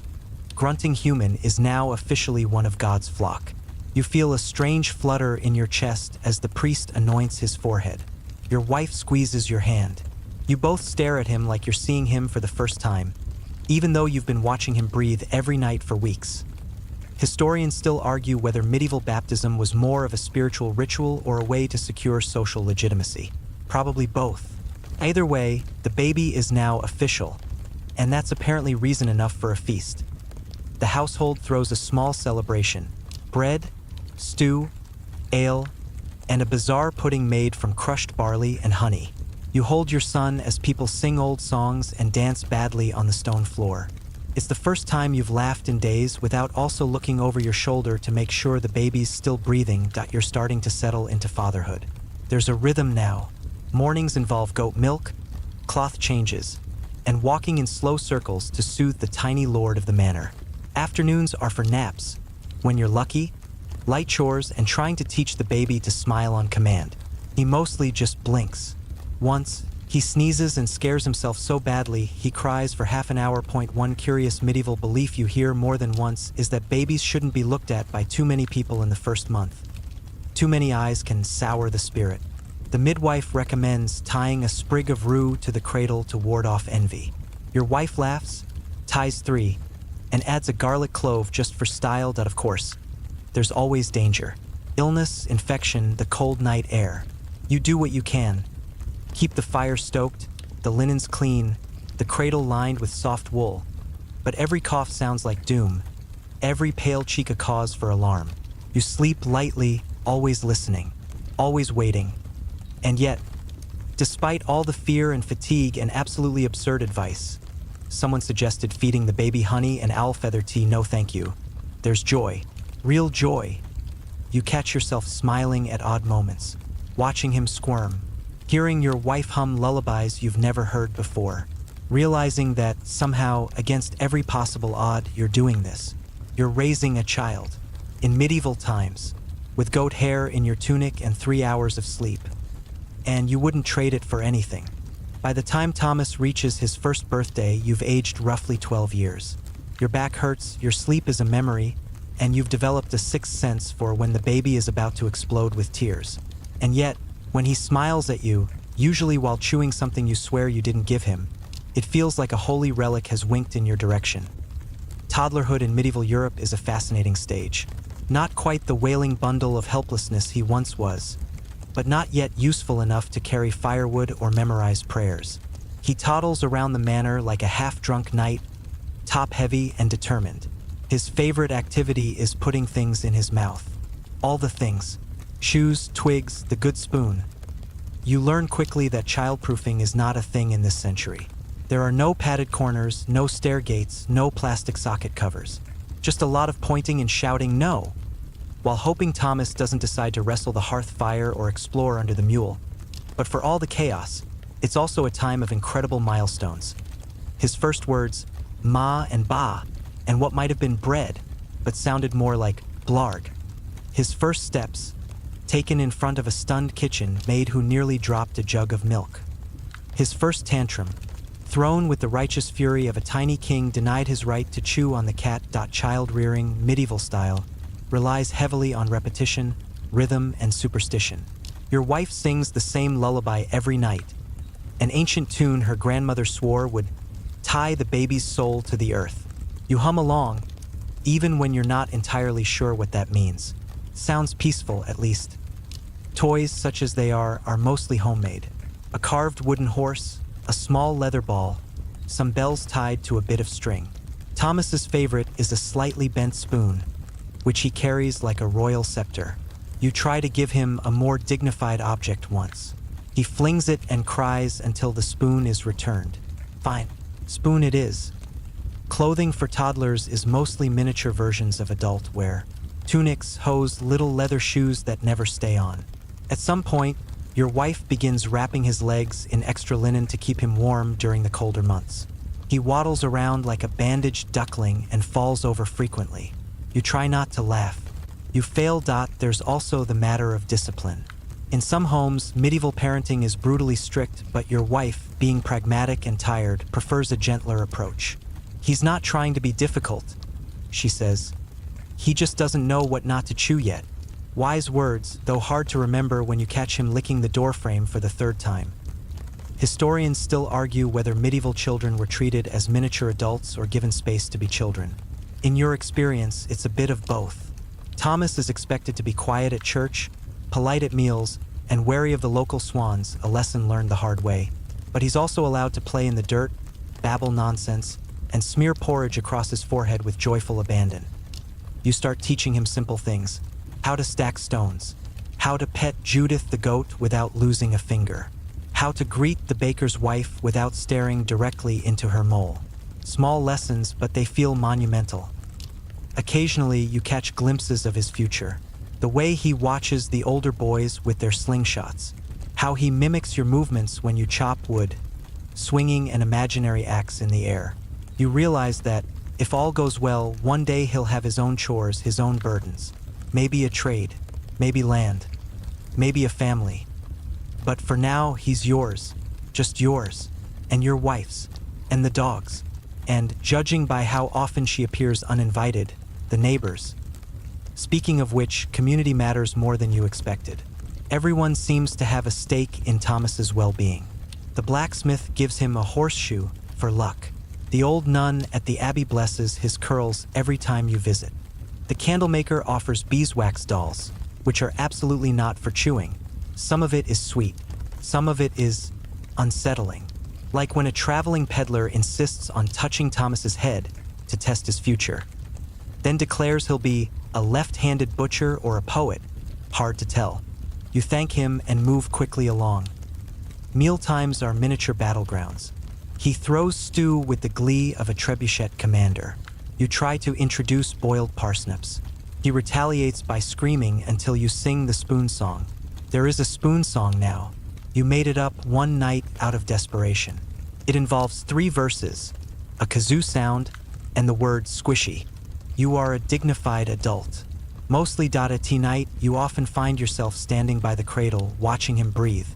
grunting human is now officially one of God's flock. You feel a strange flutter in your chest as the priest anoints his forehead. Your wife squeezes your hand. You both stare at him like you're seeing him for the first time, even though you've been watching him breathe every night for weeks. Historians still argue whether medieval baptism was more of a spiritual ritual or a way to secure social legitimacy. Probably both. Either way, the baby is now official, and that's apparently reason enough for a feast. The household throws a small celebration: bread, stew, ale, and a bizarre pudding made from crushed barley and honey. You hold your son as people sing old songs and dance badly on the stone floor. It's the first time you've laughed in days without also looking over your shoulder to make sure the baby's still breathing. You're starting to settle into fatherhood. There's a rhythm now. Mornings involve goat milk, cloth changes, and walking in slow circles to soothe the tiny lord of the manor. Afternoons are for naps, when you're lucky, light chores, and trying to teach the baby to smile on command. He mostly just blinks. Once, he sneezes and scares himself so badly he cries for half an hour. One curious medieval belief you hear more than once is that babies shouldn't be looked at by too many people in the first month. Too many eyes can sour the spirit. The midwife recommends tying a sprig of rue to the cradle to ward off envy. Your wife laughs, ties 3, and adds a garlic clove just for style. Of course, there's always danger. Illness, infection, the cold night air. You do what you can. Keep the fire stoked, the linens clean, the cradle lined with soft wool. But every cough sounds like doom, every pale cheek a cause for alarm. You sleep lightly, always listening, always waiting. And yet, despite all the fear and fatigue and absolutely absurd advice, someone suggested feeding the baby honey and owl feather tea. No thank you. There's joy, real joy. You catch yourself smiling at odd moments, watching him squirm, hearing your wife hum lullabies you've never heard before, realizing that somehow, against every possible odd, you're doing this. You're raising a child, in medieval times, with goat hair in your tunic and 3 hours of sleep. And you wouldn't trade it for anything. By the time Thomas reaches his first birthday, you've aged roughly 12 years. Your back hurts, your sleep is a memory, and you've developed a sixth sense for when the baby is about to explode with tears. And yet, when he smiles at you, usually while chewing something you swear you didn't give him, it feels like a holy relic has winked in your direction. Toddlerhood in medieval Europe is a fascinating stage. Not quite the wailing bundle of helplessness he once was, but not yet useful enough to carry firewood or memorize prayers. He toddles around the manor like a half-drunk knight, top-heavy and determined. His favorite activity is putting things in his mouth. All the things. Shoes, twigs, the good spoon. You learn quickly that childproofing is not a thing in this century. There are no padded corners, no stair gates, no plastic socket covers. Just a lot of pointing and shouting no, while hoping Thomas doesn't decide to wrestle the hearth fire or explore under the mule. But for all the chaos, it's also a time of incredible milestones. His first words, ma and ba, and what might have been bread, but sounded more like blarg. His first steps, taken in front of a stunned kitchen maid who nearly dropped a jug of milk. His first tantrum, thrown with the righteous fury of a tiny king denied his right to chew on the cat. Child-rearing, medieval style, relies heavily on repetition, rhythm, and superstition. Your wife sings the same lullaby every night, an ancient tune her grandmother swore would tie the baby's soul to the earth. You hum along, even when you're not entirely sure what that means. Sounds peaceful, at least. Toys, such as they are mostly homemade. A carved wooden horse, a small leather ball, some bells tied to a bit of string. Thomas's favorite is a slightly bent spoon, which he carries like a royal scepter. You try to give him a more dignified object once. He flings it and cries until the spoon is returned. Fine, spoon it is. Clothing for toddlers is mostly miniature versions of adult wear. Tunics, hose, little leather shoes that never stay on. At some point, your wife begins wrapping his legs in extra linen to keep him warm during the colder months. He waddles around like a bandaged duckling and falls over frequently. You try not to laugh. You fail. There's also the matter of discipline. In some homes, medieval parenting is brutally strict, but your wife, being pragmatic and tired, prefers a gentler approach. He's not trying to be difficult, she says. He just doesn't know what not to chew yet. Wise words, though hard to remember when you catch him licking the doorframe for the third time. Historians still argue whether medieval children were treated as miniature adults or given space to be children. In your experience, it's a bit of both. Thomas is expected to be quiet at church, polite at meals, and wary of the local swans, a lesson learned the hard way. But he's also allowed to play in the dirt, babble nonsense, and smear porridge across his forehead with joyful abandon. You start teaching him simple things. How to stack stones. How to pet Judith the goat without losing a finger. How to greet the baker's wife without staring directly into her mole. Small lessons, but they feel monumental. Occasionally, you catch glimpses of his future. The way he watches the older boys with their slingshots. How he mimics your movements when you chop wood, swinging an imaginary axe in the air. You realize that, if all goes well, one day he'll have his own chores, his own burdens. Maybe a trade, maybe land, maybe a family. But for now, he's yours, just yours, and your wife's, and the dog's. And, judging by how often she appears uninvited, the neighbors. Speaking of which, community matters more than you expected. Everyone seems to have a stake in Thomas's well-being. The blacksmith gives him a horseshoe for luck. The old nun at the abbey blesses his curls every time you visit. The candlemaker offers beeswax dolls, which are absolutely not for chewing. Some of it is sweet. Some of it is unsettling. Like when a traveling peddler insists on touching Thomas's head to test his future, then declares he'll be a left-handed butcher or a poet. Hard to tell. You thank him and move quickly along. Mealtimes are miniature battlegrounds. He throws stew with the glee of a trebuchet commander. You try to introduce boiled parsnips. He retaliates by screaming until you sing the spoon song. There is a spoon song now. You made it up one night out of desperation. It involves 3 verses, a kazoo sound, and the word squishy. You are a dignified adult. Mostly at night, you often find yourself standing by the cradle, watching him breathe.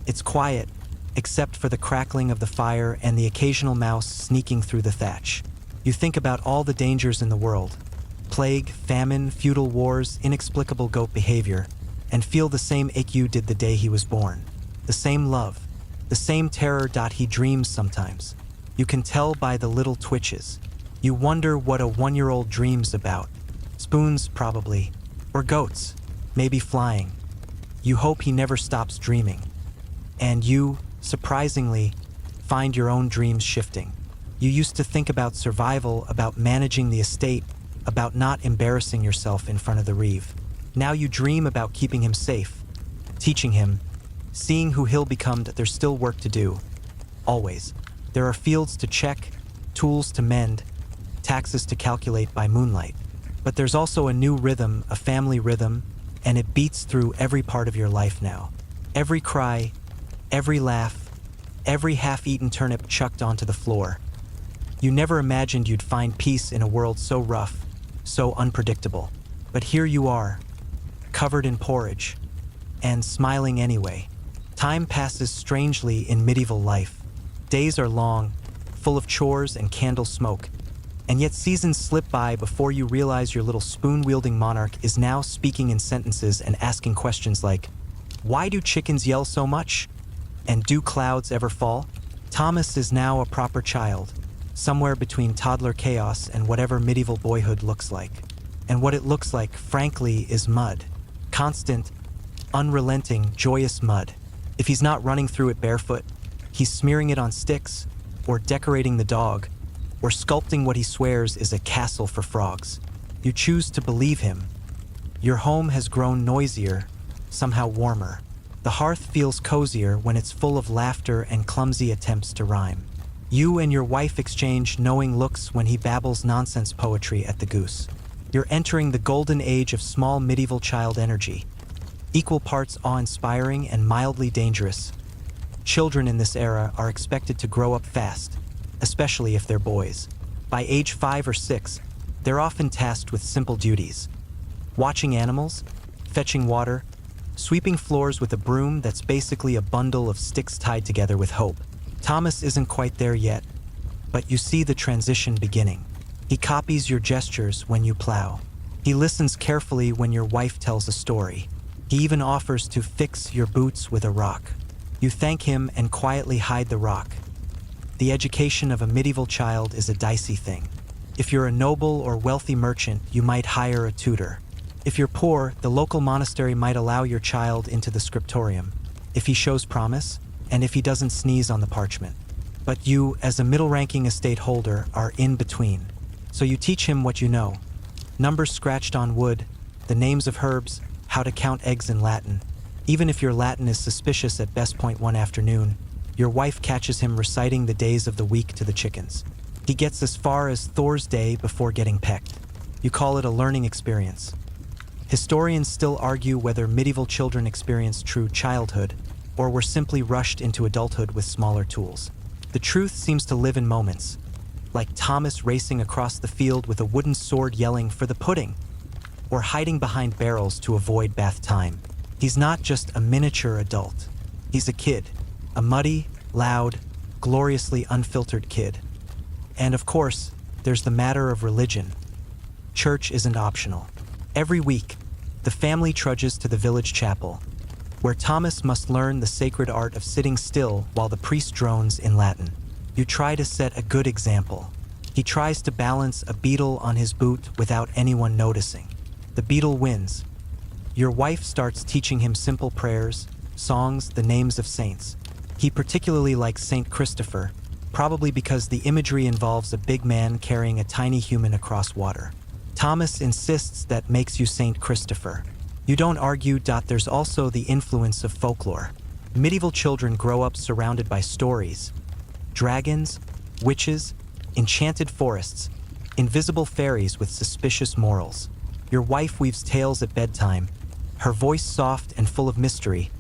It's quiet, except for the crackling of the fire and the occasional mouse sneaking through the thatch. You think about all the dangers in the world. Plague, famine, feudal wars, inexplicable goat behavior, and feel the same ache you did the day he was born. The same love, the same terror. He dreams sometimes. You can tell by the little twitches. You wonder what a 1-year-old dreams about. Spoons, probably. Or goats, maybe flying. You hope he never stops dreaming. And you, surprisingly, find your own dreams shifting. You used to think about survival, about managing the estate, about not embarrassing yourself in front of the Reeve. Now you dream about keeping him safe, teaching him, seeing who he'll become. That there's still work to do. Always. There are fields to check, tools to mend, taxes to calculate by moonlight. But there's also a new rhythm, a family rhythm, and it beats through every part of your life now. Every cry, every laugh, every half-eaten turnip chucked onto the floor. You never imagined you'd find peace in a world so rough, so unpredictable. But here you are, covered in porridge, and smiling anyway. Time passes strangely in medieval life. Days are long, full of chores and candle smoke, and yet seasons slip by before you realize your little spoon-wielding monarch is now speaking in sentences and asking questions like, "Why do chickens yell so much? And do clouds ever fall?" Thomas is now a proper child, somewhere between toddler chaos and whatever medieval boyhood looks like. And what it looks like, frankly, is mud. Constant, unrelenting, joyous mud. If he's not running through it barefoot, he's smearing it on sticks, or decorating the dog, or sculpting what he swears is a castle for frogs. You choose to believe him. Your home has grown noisier, somehow warmer. The hearth feels cozier when it's full of laughter and clumsy attempts to rhyme. You and your wife exchange knowing looks when he babbles nonsense poetry at the goose. You're entering the golden age of small medieval child energy, equal parts awe-inspiring and mildly dangerous. Children in this era are expected to grow up fast, especially if they're boys. By age 5 or 6, they're often tasked with simple duties. Watching animals, fetching water, sweeping floors with a broom that's basically a bundle of sticks tied together with hope. Thomas isn't quite there yet, but you see the transition beginning. He copies your gestures when you plow. He listens carefully when your wife tells a story. He even offers to fix your boots with a rock. You thank him and quietly hide the rock. The education of a medieval child is a dicey thing. If you're a noble or wealthy merchant, you might hire a tutor. If you're poor, the local monastery might allow your child into the scriptorium, if he shows promise, and if he doesn't sneeze on the parchment. But you, as a middle-ranking estate holder, are in between. So you teach him what you know. Numbers scratched on wood, the names of herbs, how to count eggs in Latin. Even if your Latin is suspicious at best point one afternoon, your wife catches him reciting the days of the week to the chickens. He gets as far as Thor's Day before getting pecked. You call it a learning experience. Historians still argue whether medieval children experienced true childhood, or were simply rushed into adulthood with smaller tools. The truth seems to live in moments, like Thomas racing across the field with a wooden sword yelling for the pudding, or hiding behind barrels to avoid bath time. He's not just a miniature adult. He's a kid, a muddy, loud, gloriously unfiltered kid. And of course, there's the matter of religion. Church isn't optional. Every week, the family trudges to the village chapel, where Thomas must learn the sacred art of sitting still while the priest drones in Latin. You try to set a good example. He tries to balance a beetle on his boot without anyone noticing. The beetle wins. Your wife starts teaching him simple prayers, songs, the names of saints. He particularly likes Saint Christopher, probably because the imagery involves a big man carrying a tiny human across water. Thomas insists that makes you Saint Christopher. You don't argue. There's also the influence of folklore. Medieval children grow up surrounded by stories. Dragons, witches, enchanted forests, invisible fairies with suspicious morals. Your wife weaves tales at bedtime, her voice soft and full of mystery,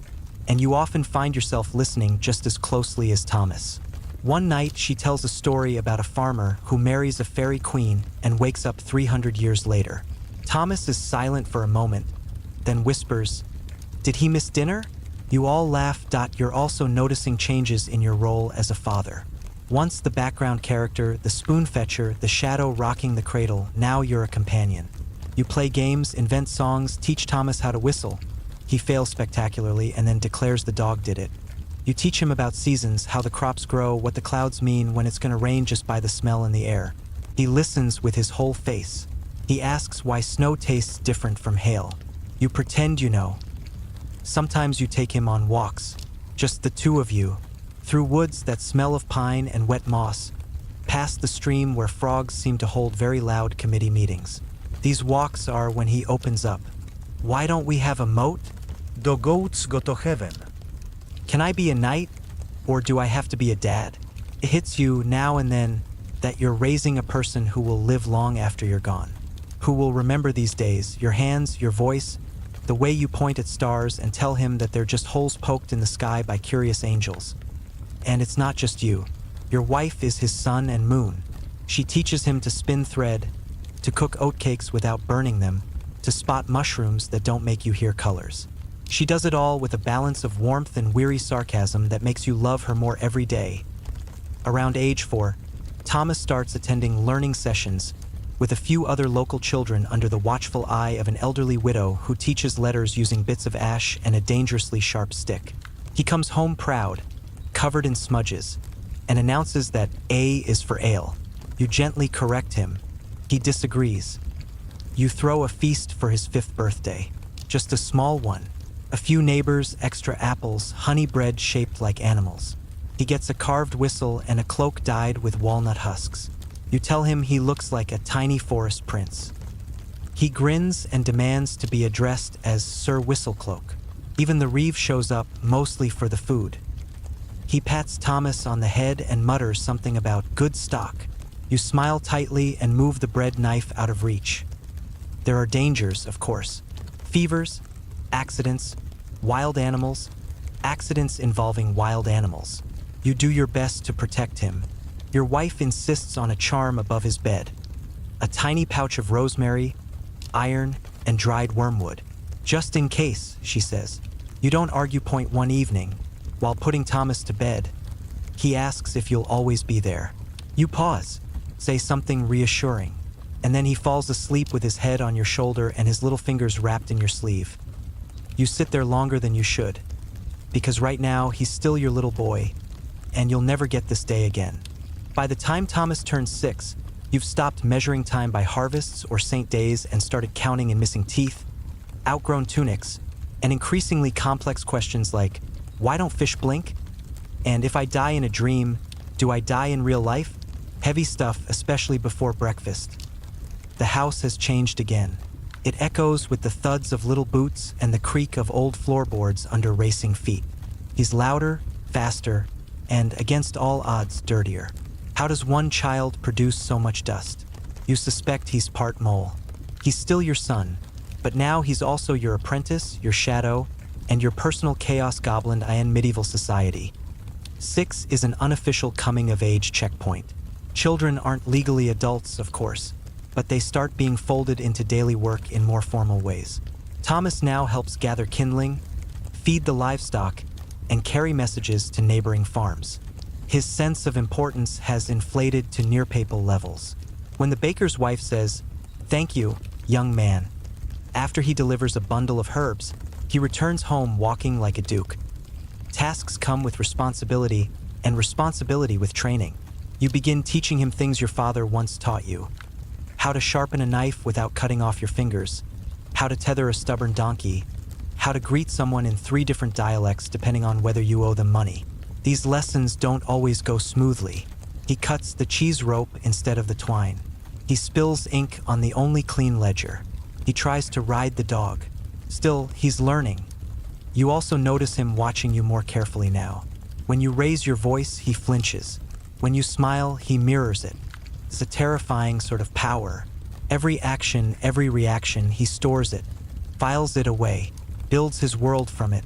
and you often find yourself listening just as closely as Thomas. One night, she tells a story about a farmer who marries a fairy queen and wakes up 300 years later. Thomas is silent for a moment, then whispers, "Did he miss dinner?" You all laugh. You're also noticing changes in your role as a father. Once the background character, the spoon fetcher, the shadow rocking the cradle, now you're a companion. You play games, invent songs, teach Thomas how to whistle. He fails spectacularly and then declares the dog did it. You teach him about seasons, how the crops grow, what the clouds mean, when it's going to rain just by the smell in the air. He listens with his whole face. He asks why snow tastes different from hail. You pretend you know. Sometimes you take him on walks, just the two of you, through woods that smell of pine and wet moss, past the stream where frogs seem to hold very loud committee meetings. These walks are when he opens up. Why don't we have a moat? The goats go to heaven. Can I be a knight, or do I have to be a dad? It hits you now and then that you're raising a person who will live long after you're gone, who will remember these days, your hands, your voice, the way you point at stars and tell him that they're just holes poked in the sky by curious angels. And it's not just you. Your wife is his sun and moon. She teaches him to spin thread, to cook oatcakes without burning them, to spot mushrooms that don't make you hear colors. She does it all with a balance of warmth and weary sarcasm that makes you love her more every day. Around age 4, Thomas starts attending learning sessions with a few other local children under the watchful eye of an elderly widow who teaches letters using bits of ash and a dangerously sharp stick. He comes home proud, covered in smudges, and announces that A is for ale. You gently correct him. He disagrees. You throw a feast for his 5th birthday, just a small one. A few neighbors, extra apples, honey bread shaped like animals. He gets a carved whistle and a cloak dyed with walnut husks. You tell him he looks like a tiny forest prince. He grins and demands to be addressed as Sir Whistlecloak. Even the reeve shows up, mostly for the food. He pats Thomas on the head and mutters something about good stock. You smile tightly and move the bread knife out of reach. There are dangers, of course. Fevers, accidents, wild animals, accidents involving wild animals. You do your best to protect him. Your wife insists on a charm above his bed. A tiny pouch of rosemary, iron, and dried wormwood. Just in case, she says. You don't argue. Point one evening, while putting Thomas to bed, he asks if you'll always be there. You pause, say something reassuring, and then he falls asleep with his head on your shoulder and his little fingers wrapped in your sleeve. You sit there longer than you should, because right now he's still your little boy, and you'll never get this day again. By the time Thomas turns 6, you've stopped measuring time by harvests or saint days and started counting in missing teeth, outgrown tunics, and increasingly complex questions like, why don't fish blink? And if I die in a dream, do I die in real life? Heavy stuff, especially before breakfast. The house has changed again. It echoes with the thuds of little boots and the creak of old floorboards under racing feet. He's louder, faster, and against all odds, dirtier. How does one child produce so much dust? You suspect he's part mole. He's still your son, but now he's also your apprentice, your shadow, and your personal chaos goblin in medieval society. 6 is an unofficial coming-of-age checkpoint. Children aren't legally adults, of course, but they start being folded into daily work in more formal ways. Thomas now helps gather kindling, feed the livestock, and carry messages to neighboring farms. His sense of importance has inflated to near-papal levels. When the baker's wife says, "Thank you, young man," after he delivers a bundle of herbs, he returns home walking like a duke. Tasks come with responsibility, and responsibility with training. You begin teaching him things your father once taught you. How to sharpen a knife without cutting off your fingers, how to tether a stubborn donkey, how to greet someone in 3 different dialects depending on whether you owe them money. These lessons don't always go smoothly. He cuts the cheese rope instead of the twine. He spills ink on the only clean ledger. He tries to ride the dog. Still, he's learning. You also notice him watching you more carefully now. When you raise your voice, he flinches. When you smile, he mirrors it. It's a terrifying sort of power. Every action, every reaction, he stores it, files it away, builds his world from it.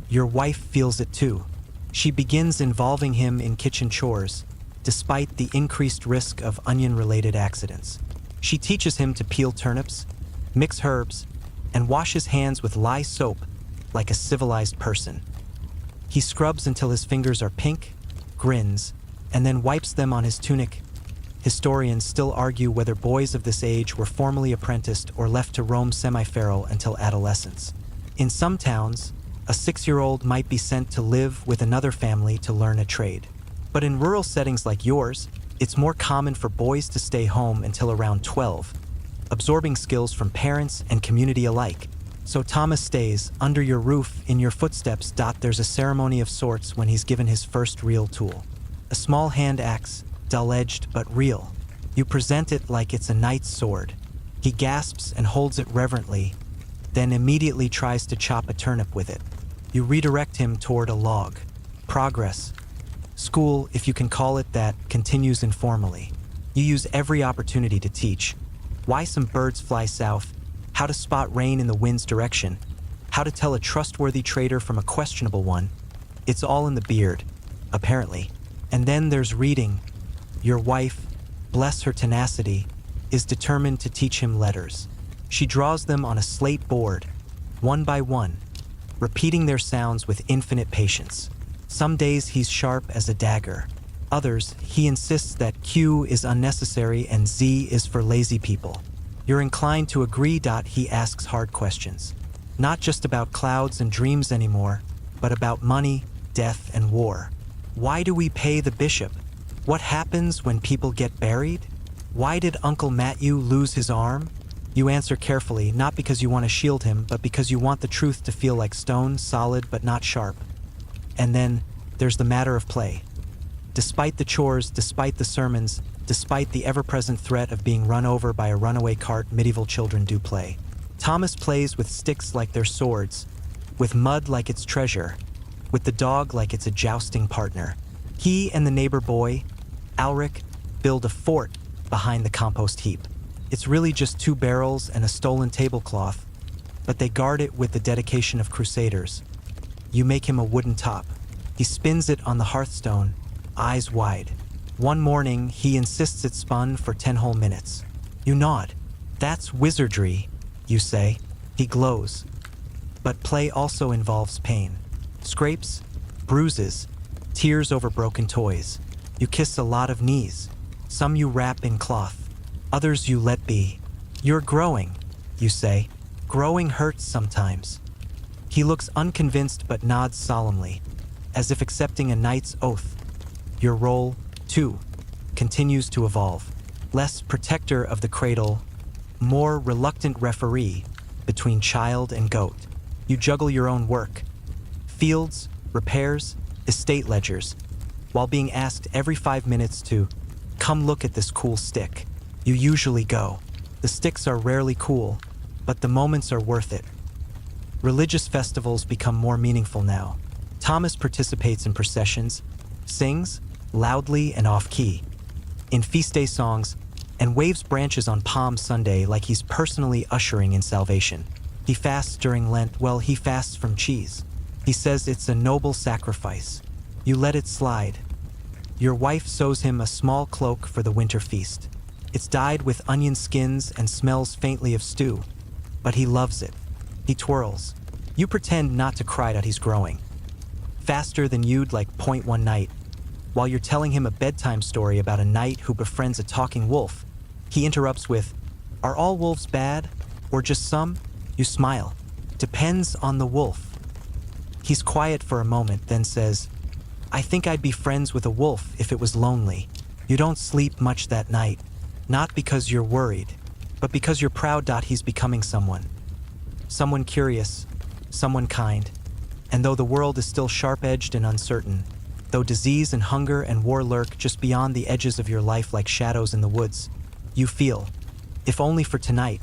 Your wife feels it too. She begins involving him in kitchen chores, despite the increased risk of onion-related accidents. She teaches him to peel turnips, mix herbs, and wash his hands with lye soap like a civilized person. He scrubs until his fingers are pink, grins, and then wipes them on his tunic, Historians still argue whether boys of this age were formally apprenticed or left to roam semi-feral until adolescence. In some towns, a 6-year-old might be sent to live with another family to learn a trade. But in rural settings like yours, it's more common for boys to stay home until around 12, absorbing skills from parents and community alike. So Thomas stays under your roof, in your footsteps. There's a ceremony of sorts when he's given his first real tool. A small hand axe, dull-edged but real. You present it like it's a knight's sword. He gasps and holds it reverently, then immediately tries to chop a turnip with it. You redirect him toward a log. Progress. School, if you can call it that, continues informally. You use every opportunity to teach. Why some birds fly south, how to spot rain in the wind's direction, how to tell a trustworthy trader from a questionable one. It's all in the beard, apparently. And then there's reading. Your wife, bless her tenacity, is determined to teach him letters. She draws them on a slate board, one by one, repeating their sounds with infinite patience. Some days he's sharp as a dagger. Others, he insists that Q is unnecessary and Z is for lazy people. You're inclined to agree. He asks hard questions. Not just about clouds and dreams anymore, but about money, death, and war. Why do we pay the bishop? What happens when people get buried? Why did Uncle Matthew lose his arm? You answer carefully, not because you want to shield him, but because you want the truth to feel like stone, solid but not sharp. And then there's the matter of play. Despite the chores, despite the sermons, despite the ever-present threat of being run over by a runaway cart, medieval children do play. Thomas plays with sticks like they're swords, with mud like it's treasure, with the dog like it's a jousting partner. He and the neighbor boy, Alric, build a fort behind the compost heap. It's really just 2 barrels and a stolen tablecloth, but they guard it with the dedication of crusaders. You make him a wooden top. He spins it on the hearthstone, eyes wide. One morning, he insists it spun for 10 whole minutes. You nod. That's wizardry, you say. He glows. But play also involves pain. Scrapes, bruises, tears over broken toys. You kiss a lot of knees. Some you wrap in cloth. Others you let be. You're growing, you say. Growing hurts sometimes. He looks unconvinced but nods solemnly, as if accepting a knight's oath. Your role, too, continues to evolve. Less protector of the cradle, more reluctant referee between child and goat. You juggle your own work. Fields, repairs, estate ledgers, while being asked every 5 minutes to come look at this cool stick. You usually go. The sticks are rarely cool, but the moments are worth it. Religious festivals become more meaningful now. Thomas participates in processions, sings, loudly and off-key, in feast day songs, and waves branches on Palm Sunday like he's personally ushering in salvation. He fasts during Lent. Well, he fasts from cheese. He says it's a noble sacrifice. You let it slide. Your wife sews him a small cloak for the winter feast. It's dyed with onion skins and smells faintly of stew, but he loves it. He twirls. You pretend not to cry that he's growing. Faster than you'd like point one night. While you're telling him a bedtime story about a knight who befriends a talking wolf, he interrupts with, "Are all wolves bad? Or just some?" You smile. "Depends on the wolf." He's quiet for a moment, then says, "I think I'd be friends with a wolf if it was lonely." You don't sleep much that night, not because you're worried, but because you're proud that he's becoming someone. Someone curious, someone kind. And though the world is still sharp-edged and uncertain, though disease and hunger and war lurk just beyond the edges of your life like shadows in the woods, you feel, if only for tonight,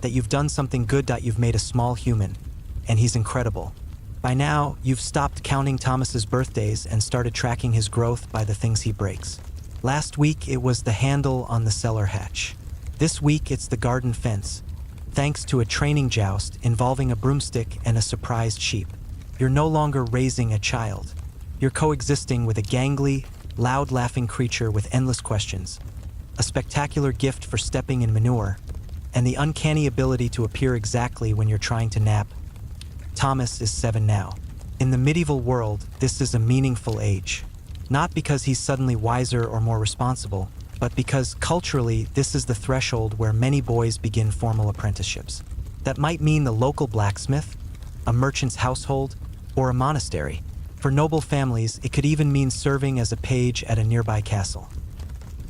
that you've done something good, that you've made a small human, and he's incredible. By now, you've stopped counting Thomas's birthdays and started tracking his growth by the things he breaks. Last week, it was the handle on the cellar hatch. This week, it's the garden fence, thanks to a training joust involving a broomstick and a surprised sheep. You're no longer raising a child. You're coexisting with a gangly, loud-laughing creature with endless questions, a spectacular gift for stepping in manure, and the uncanny ability to appear exactly when you're trying to nap. Thomas is 7 now. In the medieval world, this is a meaningful age. Not because he's suddenly wiser or more responsible, but because culturally this is the threshold where many boys begin formal apprenticeships. That might mean the local blacksmith, a merchant's household, or a monastery. For noble families, it could even mean serving as a page at a nearby castle.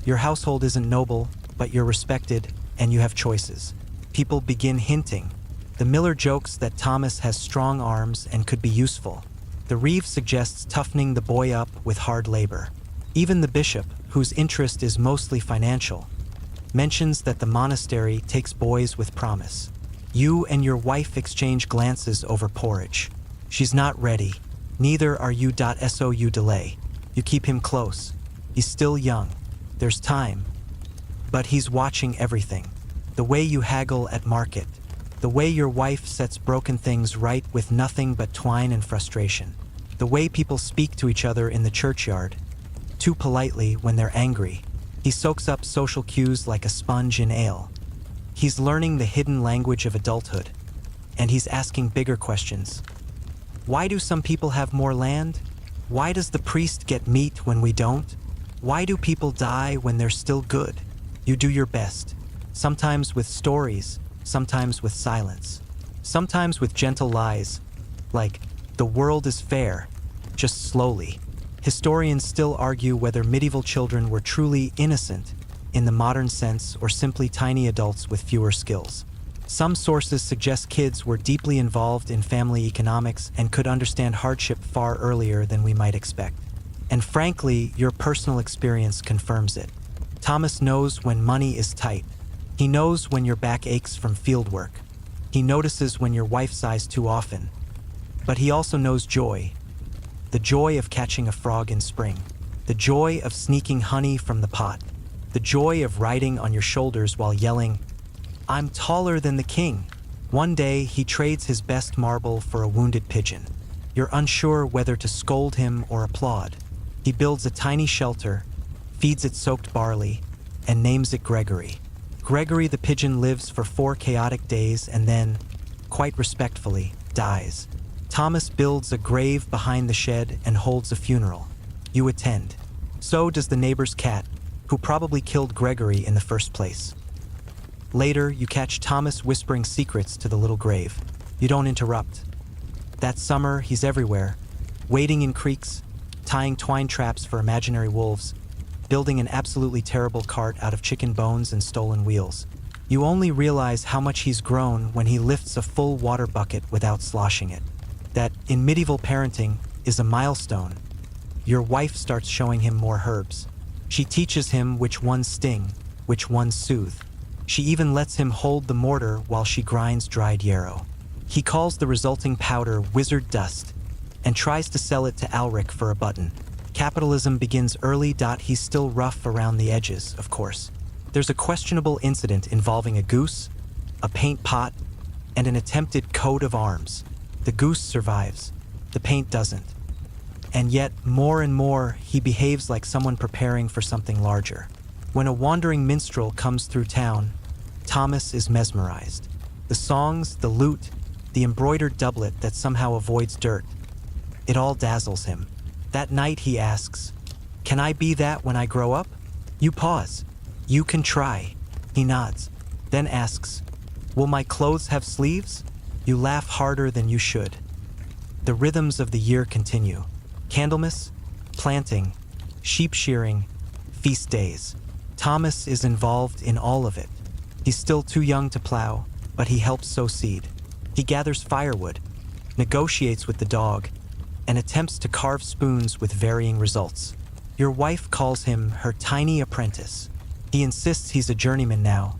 Your household isn't noble, but you're respected, and you have choices. People begin hinting. The miller jokes that Thomas has strong arms and could be useful. The reeve suggests toughening the boy up with hard labor. Even the bishop, whose interest is mostly financial, mentions that the monastery takes boys with promise. You and your wife exchange glances over porridge. She's not ready. Neither are you. So you delay. You keep him close. He's still young. There's time. But he's watching everything. The way you haggle at market. The way your wife sets broken things right with nothing but twine and frustration. The way people speak to each other in the churchyard. Too politely when they're angry. He soaks up social cues like a sponge in ale. He's learning the hidden language of adulthood. And he's asking bigger questions. Why do some people have more land? Why does the priest get meat when we don't? Why do people die when they're still good? You do your best. Sometimes with stories, sometimes with silence. Sometimes with gentle lies, like, the world is fair, just slowly. Historians still argue whether medieval children were truly innocent in the modern sense or simply tiny adults with fewer skills. Some sources suggest kids were deeply involved in family economics and could understand hardship far earlier than we might expect. And frankly, your personal experience confirms it. Thomas knows when money is tight. He knows when your back aches from field work. He notices when your wife sighs too often. But he also knows joy. The joy of catching a frog in spring. The joy of sneaking honey from the pot. The joy of riding on your shoulders while yelling, "I'm taller than the king." One day, he trades his best marble for a wounded pigeon. You're unsure whether to scold him or applaud. He builds a tiny shelter, feeds it soaked barley, and names it Gregory. Gregory the pigeon lives for 4 chaotic days and then, quite respectfully, dies. Thomas builds a grave behind the shed and holds a funeral. You attend. So does the neighbor's cat, who probably killed Gregory in the first place. Later, you catch Thomas whispering secrets to the little grave. You don't interrupt. That summer, he's everywhere, wading in creeks, tying twine traps for imaginary wolves, building an absolutely terrible cart out of chicken bones and stolen wheels. You only realize how much he's grown when he lifts a full water bucket without sloshing it. That, in medieval parenting, is a milestone. Your wife starts showing him more herbs. She teaches him which ones sting, which ones soothe. She even lets him hold the mortar while she grinds dried yarrow. He calls the resulting powder wizard dust and tries to sell it to Alric for a button. Capitalism begins early. He's still rough around the edges, of course. There's a questionable incident involving a goose, a paint pot, and an attempted coat of arms. The goose survives. The paint doesn't. And yet, more and more, he behaves like someone preparing for something larger. When a wandering minstrel comes through town, Thomas is mesmerized. The songs, the lute, the embroidered doublet that somehow avoids dirt. It all dazzles him. That night he asks, "Can I be that when I grow up?" You pause. "You can try." He nods, then asks, "Will my clothes have sleeves?" You laugh harder than you should. The rhythms of the year continue. Candlemas, planting, sheep shearing, feast days. Thomas is involved in all of it. He's still too young to plow, but he helps sow seed. He gathers firewood, negotiates with the dog, and attempts to carve spoons with varying results. Your wife calls him her tiny apprentice. He insists he's a journeyman now.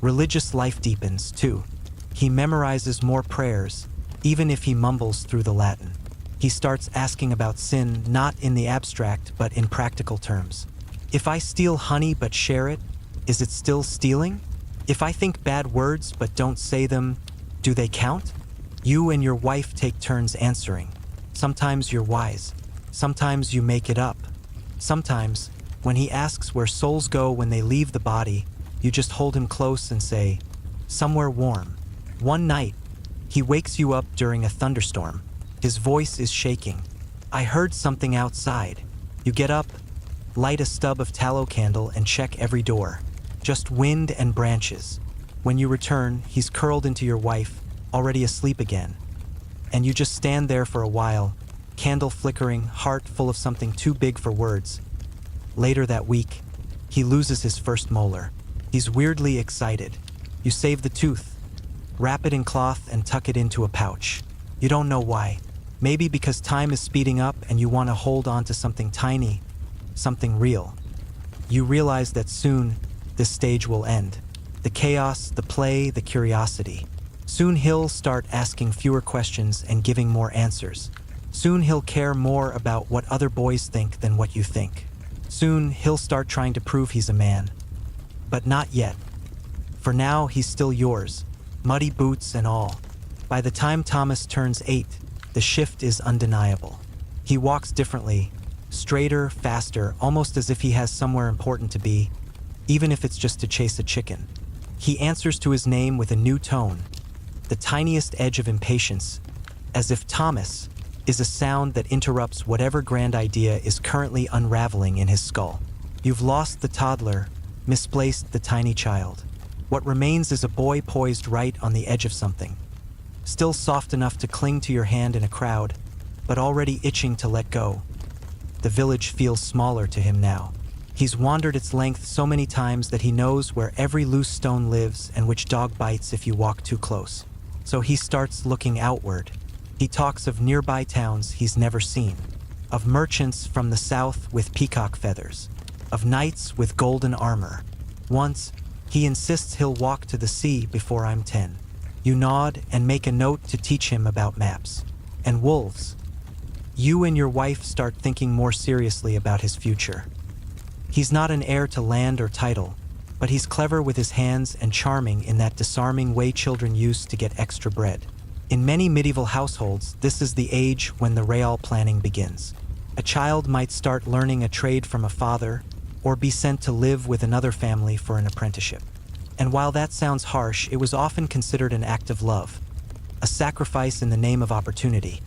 Religious life deepens, too. He memorizes more prayers, even if he mumbles through the Latin. He starts asking about sin not in the abstract, but in practical terms. If I steal honey but share it, is it still stealing? If I think bad words but don't say them, do they count? You and your wife take turns answering. Sometimes you're wise. Sometimes you make it up. Sometimes, when he asks where souls go when they leave the body, you just hold him close and say, "Somewhere warm." One night, he wakes you up during a thunderstorm. His voice is shaking. "I heard something outside." You get up, Light a stub of tallow candle and check every door. Just wind and branches. When you return, he's curled into your wife, already asleep again. And you just stand there for a while, candle flickering, heart full of something too big for words. Later that week, he loses his first molar. He's weirdly excited. You save the tooth, wrap it in cloth and tuck it into a pouch. You don't know why. Maybe because time is speeding up and you want to hold on to something tiny, something real. You realize that soon, this stage will end. The chaos, the play, the curiosity. Soon he'll start asking fewer questions and giving more answers. Soon he'll care more about what other boys think than what you think. Soon he'll start trying to prove he's a man. But not yet. For now, he's still yours, muddy boots and all. By the time Thomas turns 8, the shift is undeniable. He walks differently, straighter, faster, almost as if he has somewhere important to be, even if it's just to chase a chicken. He answers to his name with a new tone, the tiniest edge of impatience, as if Thomas is a sound that interrupts whatever grand idea is currently unraveling in his skull. You've lost the toddler, misplaced the tiny child. What remains is a boy poised right on the edge of something, still soft enough to cling to your hand in a crowd, but already itching to let go. The village feels smaller to him now. He's wandered its length so many times that he knows where every loose stone lives and which dog bites if you walk too close. So he starts looking outward. He talks of nearby towns he's never seen, of merchants from the south with peacock feathers, of knights with golden armor. Once, he insists he'll walk to the sea before I'm 10. You nod and make a note to teach him about maps. And wolves. You and your wife start thinking more seriously about his future. He's not an heir to land or title, but he's clever with his hands and charming in that disarming way children use to get extra bread. In many medieval households, this is the age when the real planning begins. A child might start learning a trade from a father, or be sent to live with another family for an apprenticeship. And while that sounds harsh, it was often considered an act of love, a sacrifice in the name of opportunity.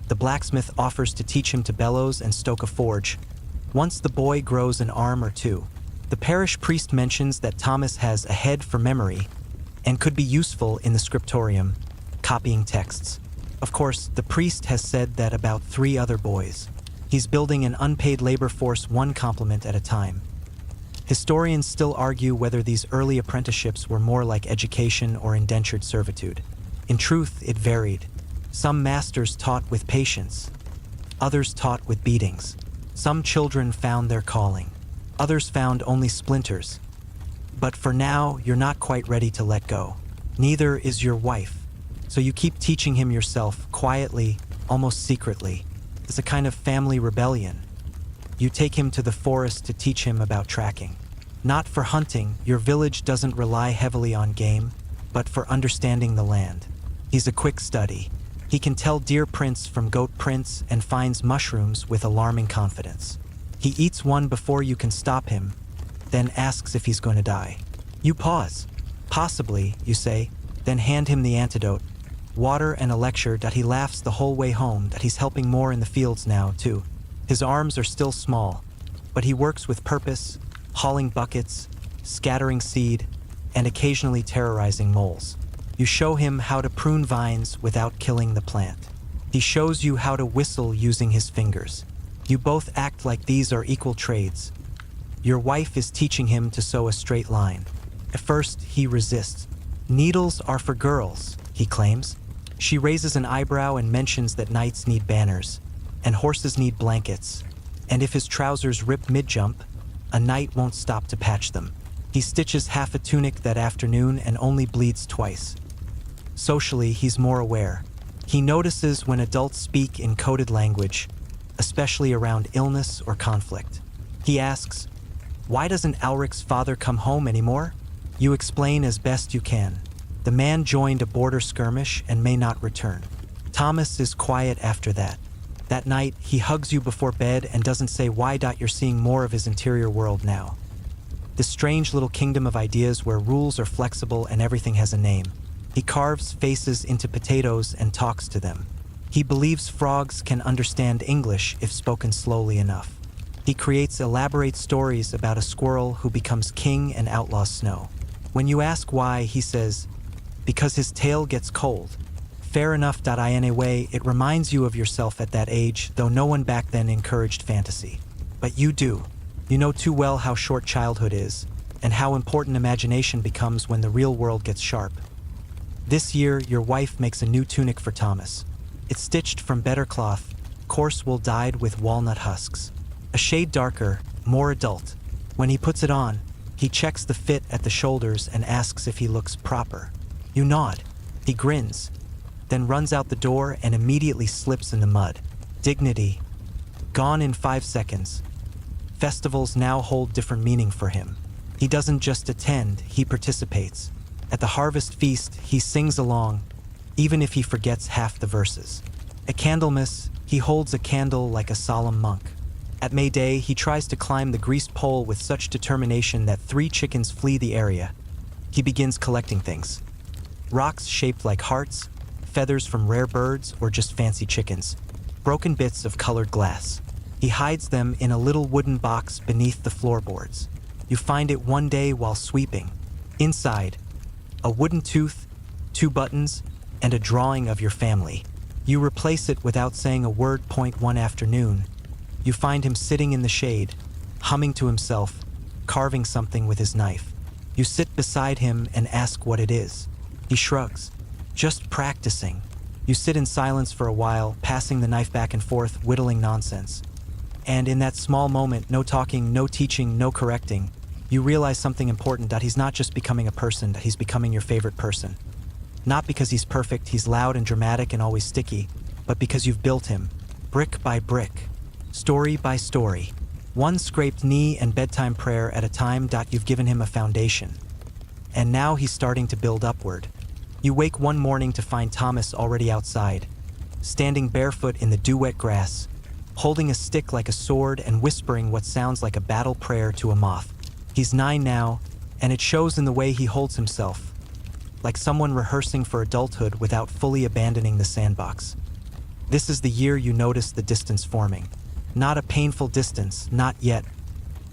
The blacksmith offers to teach him to bellows and stoke a forge. Once the boy grows an arm or two, the parish priest mentions that Thomas has a head for memory and could be useful in the scriptorium, copying texts. Of course, the priest has said that about 3 other boys. He's building an unpaid labor force one compliment at a time. Historians still argue whether these early apprenticeships were more like education or indentured servitude. In truth, it varied. Some masters taught with patience, others taught with beatings. Some children found their calling, others found only splinters. But for now, you're not quite ready to let go. Neither is your wife. So you keep teaching him yourself, quietly, almost secretly. It's a kind of family rebellion. You take him to the forest to teach him about tracking. Not for hunting, your village doesn't rely heavily on game, but for understanding the land. He's a quick study. He can tell deer prints from goat prints and finds mushrooms with alarming confidence. He eats one before you can stop him, then asks if he's going to die. You pause. Possibly, you say, then hand him the antidote. Water and a lecture that he laughs the whole way home that he's helping more in the fields now, too. His arms are still small, but he works with purpose, hauling buckets, scattering seed, and occasionally terrorizing moles. You show him how to prune vines without killing the plant. He shows you how to whistle using his fingers. You both act like these are equal trades. Your wife is teaching him to sew a straight line. At first, he resists. Needles are for girls, he claims. She raises an eyebrow and mentions that knights need banners, and horses need blankets, and if his trousers rip mid-jump, a knight won't stop to patch them. He stitches half a tunic that afternoon and only bleeds twice. Socially, he's more aware. He notices when adults speak in coded language, especially around illness or conflict. He asks, "Why doesn't Alric's father come home anymore?" You explain as best you can. The man joined a border skirmish and may not return. Thomas is quiet after that. That night, he hugs you before bed and doesn't say why. You're seeing more of his interior world now. This strange little kingdom of ideas where rules are flexible and everything has a name. He carves faces into potatoes and talks to them. He believes frogs can understand English if spoken slowly enough. He creates elaborate stories about a squirrel who becomes king and outlaws snow. When you ask why, he says, because his tail gets cold. Fair enough. In a way, it reminds you of yourself at that age, though no one back then encouraged fantasy. But you do. You know too well how short childhood is, and how important imagination becomes when the real world gets sharp. This year, your wife makes a new tunic for Thomas. It's stitched from better cloth, coarse wool dyed with walnut husks. A shade darker, more adult. When he puts it on, he checks the fit at the shoulders and asks if he looks proper. You nod. He grins, then runs out the door and immediately slips in the mud. Dignity, gone in 5 seconds. Festivals now hold different meaning for him. He doesn't just attend, he participates. At the harvest feast, he sings along, even if he forgets half the verses. At Candlemas, he holds a candle like a solemn monk. At May Day, he tries to climb the greased pole with such determination that 3 chickens flee the area. He begins collecting things. Rocks shaped like hearts, feathers from rare birds, or just fancy chickens. Broken bits of colored glass. He hides them in a little wooden box beneath the floorboards. You find it one day while sweeping. Inside, a wooden tooth, 2 buttons, and a drawing of your family. You replace it without saying a word. One afternoon, you find him sitting in the shade, humming to himself, carving something with his knife. You sit beside him and ask what it is. He shrugs. Just practicing. You sit in silence for a while, passing the knife back and forth, whittling nonsense. And in that small moment, no talking, no teaching, no correcting, you realize something important, that he's not just becoming a person, that he's becoming your favorite person. Not because he's perfect, he's loud and dramatic and always sticky, but because you've built him, brick by brick, story by story, one scraped knee and bedtime prayer at a time. You've given him a foundation. And now he's starting to build upward. You wake one morning to find Thomas already outside, standing barefoot in the dew-wet grass, holding a stick like a sword and whispering what sounds like a battle prayer to a moth. He's 9 now, and it shows in the way he holds himself, like someone rehearsing for adulthood without fully abandoning the sandbox. This is the year you notice the distance forming. Not a painful distance, not yet.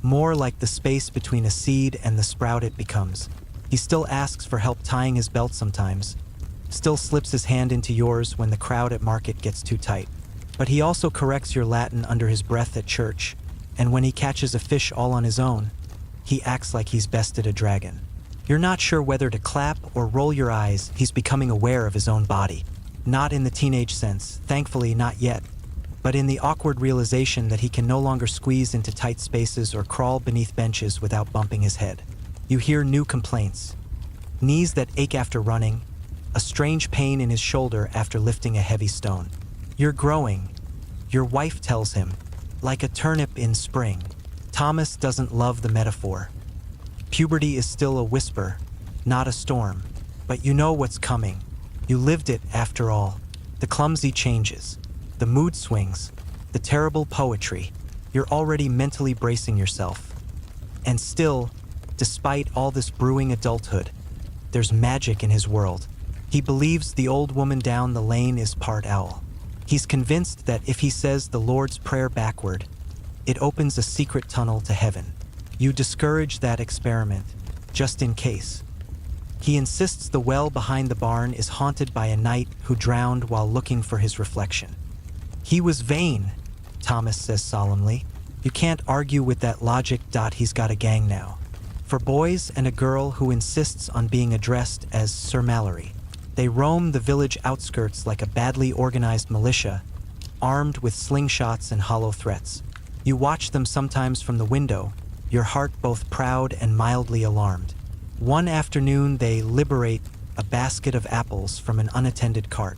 More like the space between a seed and the sprout it becomes. He still asks for help tying his belt sometimes, still slips his hand into yours when the crowd at market gets too tight. But he also corrects your Latin under his breath at church, and when he catches a fish all on his own, he acts like he's bested a dragon. You're not sure whether to clap or roll your eyes. He's becoming aware of his own body. Not in the teenage sense, thankfully not yet, but in the awkward realization that he can no longer squeeze into tight spaces or crawl beneath benches without bumping his head. You hear new complaints. Knees that ache after running, a strange pain in his shoulder after lifting a heavy stone. You're growing, your wife tells him, like a turnip in spring. Thomas doesn't love the metaphor. Puberty is still a whisper, not a storm, but you know what's coming. You lived it after all. The clumsy changes, the mood swings, the terrible poetry. You're already mentally bracing yourself. And still, despite all this brewing adulthood, there's magic in his world. He believes the old woman down the lane is part owl. He's convinced that if he says the Lord's Prayer backward, it opens a secret tunnel to heaven. You discourage that experiment, just in case. He insists the well behind the barn is haunted by a knight who drowned while looking for his reflection. He was vain, Thomas says solemnly. You can't argue with that logic. He's got a gang now. For boys and a girl who insists on being addressed as Sir Mallory. They roam the village outskirts like a badly organized militia, armed with slingshots and hollow threats. You watch them sometimes from the window, your heart both proud and mildly alarmed. One afternoon, they liberate a basket of apples from an unattended cart.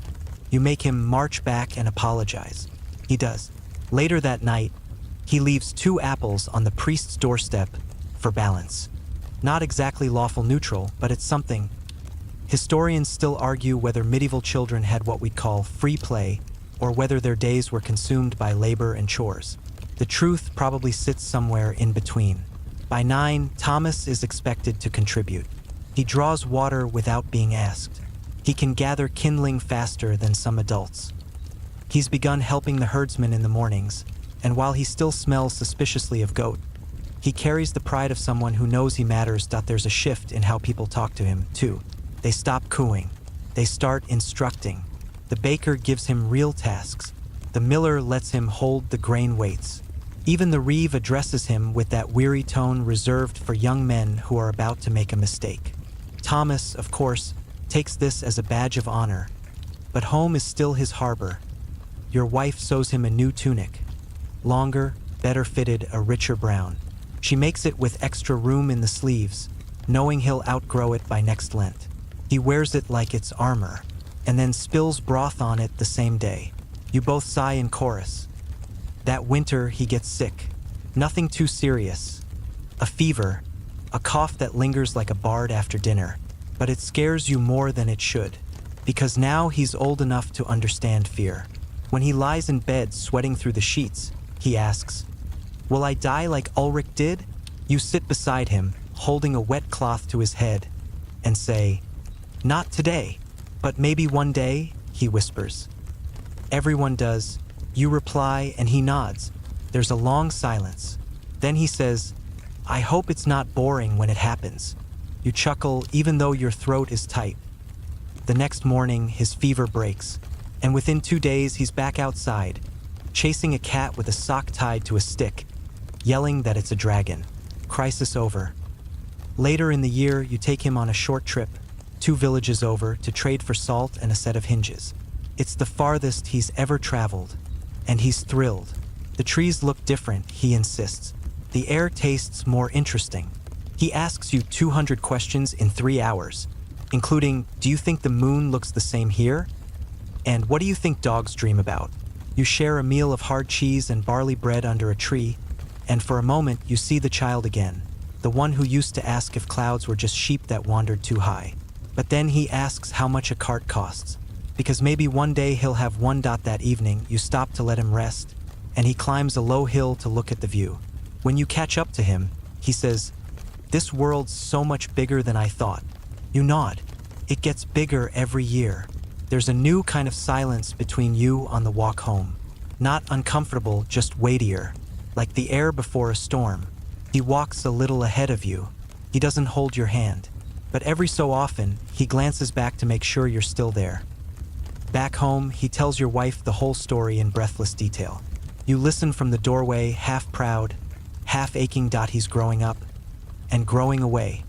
You make him march back and apologize. He does. Later that night, he leaves 2 apples on the priest's doorstep for balance. Not exactly lawful neutral, but it's something. Historians still argue whether medieval children had what we'd call free play, or whether their days were consumed by labor and chores. The truth probably sits somewhere in between. By 9, Thomas is expected to contribute. He draws water without being asked. He can gather kindling faster than some adults. He's begun helping the herdsmen in the mornings, And while he still smells suspiciously of goat, he carries the pride of someone who knows he matters. There's a shift in how people talk to him, too. They stop cooing. They start instructing. The baker gives him real tasks. The miller lets him hold the grain weights. Even the reeve addresses him with that weary tone reserved for young men who are about to make a mistake. Thomas, of course, takes this as a badge of honor. But home is still his harbor. Your wife sews him a new tunic. Longer, better fitted, a richer brown. She makes it with extra room in the sleeves, knowing he'll outgrow it by next Lent. He wears it like it's armor, and then spills broth on it the same day. You both sigh in chorus. That winter, he gets sick. Nothing too serious. A fever, a cough that lingers like a bard after dinner. But it scares you more than it should, because now he's old enough to understand fear. When he lies in bed sweating through the sheets, he asks, "Will I die like Ulrich did?" You sit beside him, holding a wet cloth to his head, and say, "Not today, but maybe one day," he whispers. Everyone does. You reply, and he nods. There's a long silence. Then he says, "I hope it's not boring when it happens." You chuckle, even though your throat is tight. The next morning, his fever breaks, and within 2 days, he's back outside, chasing a cat with a sock tied to a stick, yelling that it's a dragon. Crisis over. Later in the year, you take him on a short trip, 2 villages over, to trade for salt and a set of hinges. It's the farthest he's ever traveled, and he's thrilled. The trees look different, he insists. The air tastes more interesting. He asks you 200 questions in 3 hours, including, "Do you think the moon looks the same here?" And "What do you think dogs dream about?" You share a meal of hard cheese and barley bread under a tree, and for a moment you see the child again, the one who used to ask if clouds were just sheep that wandered too high. But then he asks how much a cart costs, because maybe one day he'll have one. That evening, you stop to let him rest, and he climbs a low hill to look at the view. When you catch up to him, he says, "This world's so much bigger than I thought." You nod. It gets bigger every year. There's a new kind of silence between you on the walk home. Not uncomfortable, just weightier, like the air before a storm. He walks a little ahead of you. He doesn't hold your hand, but every so often, he glances back to make sure you're still there. Back home, he tells your wife the whole story in breathless detail. You listen from the doorway, half proud, half aching. He's growing up and growing away.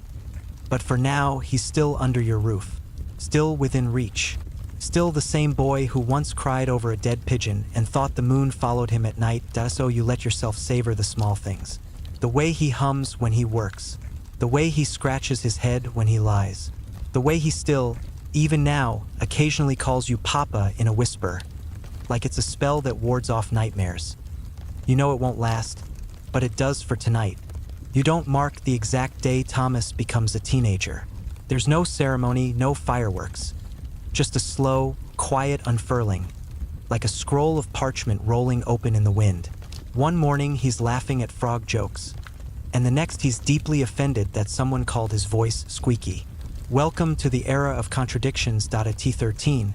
But for now, he's still under your roof, still within reach, still the same boy who once cried over a dead pigeon and thought the moon followed him at night. So you let yourself savor the small things. The way he hums when he works, the way he scratches his head when he lies, the way he still, even now, occasionally calls you Papa in a whisper, like it's a spell that wards off nightmares. You know it won't last, but it does for tonight. You don't mark the exact day Thomas becomes a teenager. There's no ceremony, no fireworks. Just a slow, quiet unfurling, like a scroll of parchment rolling open in the wind. One morning he's laughing at frog jokes, and the next he's deeply offended that someone called his voice squeaky. Welcome to the era of contradictions. At T13,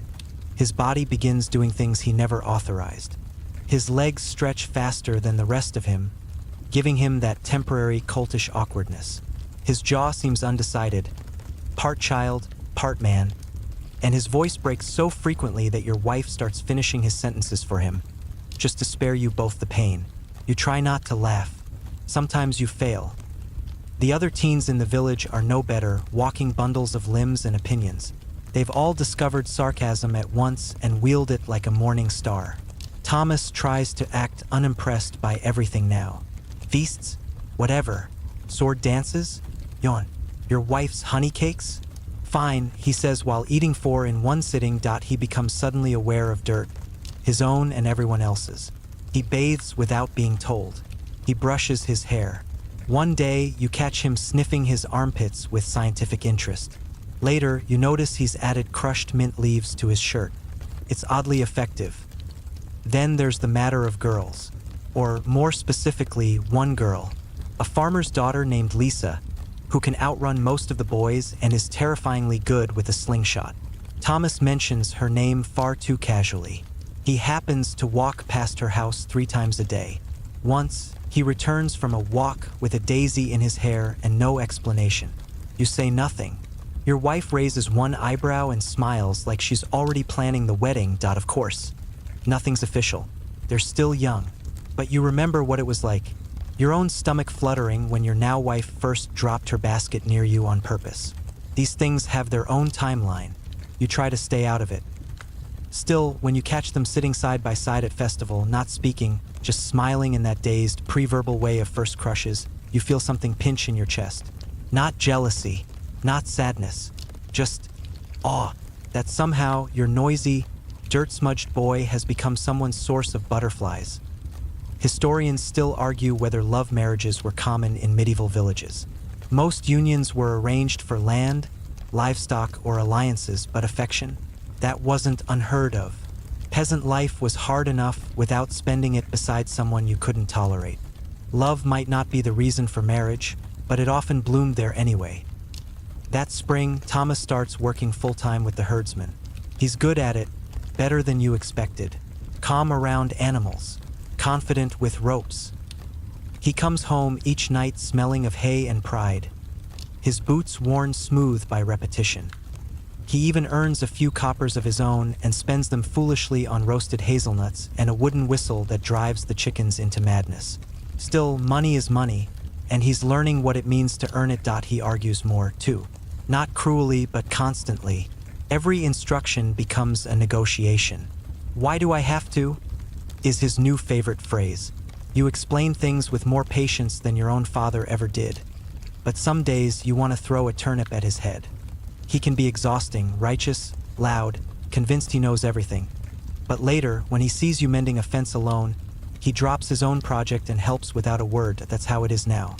his body begins doing things he never authorized. His legs stretch faster than the rest of him, giving him that temporary cultish awkwardness. His jaw seems undecided, part child, part man, and his voice breaks so frequently that your wife starts finishing his sentences for him, just to spare you both the pain. You try not to laugh. Sometimes you fail. The other teens in the village are no better, walking bundles of limbs and opinions. They've all discovered sarcasm at once and wield it like a morning star. Thomas tries to act unimpressed by everything now. Feasts? Whatever. Sword dances? Yon. Your wife's honey cakes? Fine, he says while eating 4 in one sitting. He becomes suddenly aware of dirt, his own and everyone else's. He bathes without being told. He brushes his hair. One day, you catch him sniffing his armpits with scientific interest. Later, you notice he's added crushed mint leaves to his shirt. It's oddly effective. Then there's the matter of girls. Or more specifically, one girl, a farmer's daughter named Lisa, who can outrun most of the boys and is terrifyingly good with a slingshot. Thomas mentions her name far too casually. He happens to walk past her house 3 times a day. Once, he returns from a walk with a daisy in his hair and no explanation. You say nothing. Your wife raises one eyebrow and smiles like she's already planning the wedding. Of course. Nothing's official. They're still young. But you remember what it was like. Your own stomach fluttering when your now wife first dropped her basket near you on purpose. These things have their own timeline. You try to stay out of it. Still, when you catch them sitting side by side at festival, not speaking, just smiling in that dazed, pre-verbal way of first crushes, you feel something pinch in your chest. Not jealousy, not sadness, just awe that somehow your noisy, dirt-smudged boy has become someone's source of butterflies. Historians still argue whether love marriages were common in medieval villages. Most unions were arranged for land, livestock, or alliances, but affection? That wasn't unheard of. Peasant life was hard enough without spending it beside someone you couldn't tolerate. Love might not be the reason for marriage, but it often bloomed there anyway. That spring, Thomas starts working full-time with the herdsman. He's good at it, better than you expected. Calm around animals, confident with ropes. He comes home each night smelling of hay and pride, his boots worn smooth by repetition. He even earns a few coppers of his own and spends them foolishly on roasted hazelnuts and a wooden whistle that drives the chickens into madness. Still, money is money, and he's learning what it means to earn it. He argues more, too. Not cruelly, but constantly. Every instruction becomes a negotiation. "Why do I have to?" is his new favorite phrase. You explain things with more patience than your own father ever did. But some days you want to throw a turnip at his head. He can be exhausting, righteous, loud, convinced he knows everything. But later, when he sees you mending a fence alone, he drops his own project and helps without a word. That's how it is now.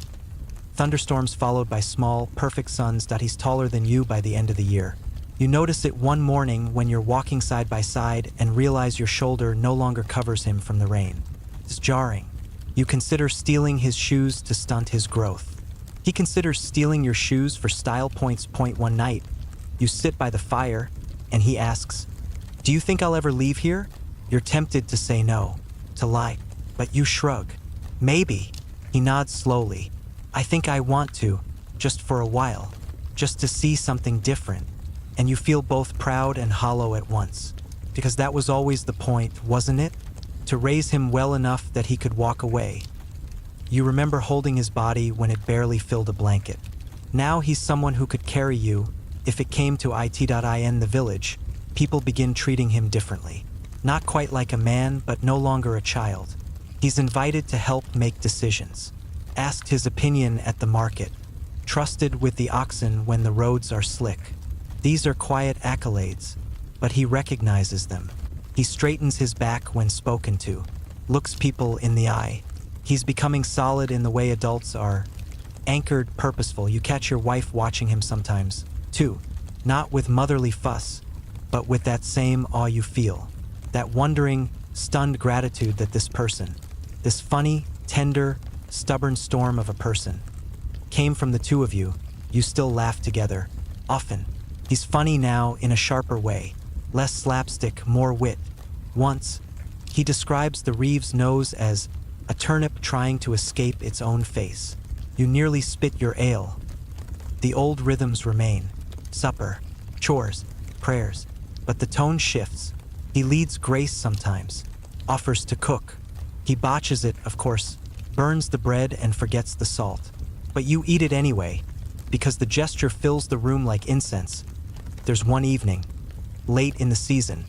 Thunderstorms followed by small, perfect suns. He's taller than you by the end of the year. You notice it one morning when you're walking side by side and realize your shoulder no longer covers him from the rain. It's jarring. You consider stealing his shoes to stunt his growth. He considers stealing your shoes for style points. One night, you sit by the fire, and he asks, "Do you think I'll ever leave here?" You're tempted to say no, to lie, but you shrug. "Maybe." He nods slowly. "I think I want to, just for a while, just to see something different." And you feel both proud and hollow at once. Because that was always the point, wasn't it? To raise him well enough that he could walk away. You remember holding his body when it barely filled a blanket. Now he's someone who could carry you. If it came to in the village, people begin treating him differently. Not quite like a man, but no longer a child. He's invited to help make decisions. Asked his opinion at the market. Trusted with the oxen when the roads are slick. These are quiet accolades, but he recognizes them. He straightens his back when spoken to, looks people in the eye. He's becoming solid in the way adults are. Anchored, purposeful. You catch your wife watching him sometimes, too. Not with motherly fuss, but with that same awe you feel. That wondering, stunned gratitude that this person, this funny, tender, stubborn storm of a person, came from the two of you. You still laugh together, often. He's funny now in a sharper way. Less slapstick, more wit. Once, he describes the Reeves' nose as a turnip trying to escape its own face. You nearly spit your ale. The old rhythms remain. Supper, chores, prayers. But the tone shifts. He leads grace sometimes. Offers to cook. He botches it, of course. Burns the bread and forgets the salt. But you eat it anyway, because the gesture fills the room like incense. There's one evening, late in the season,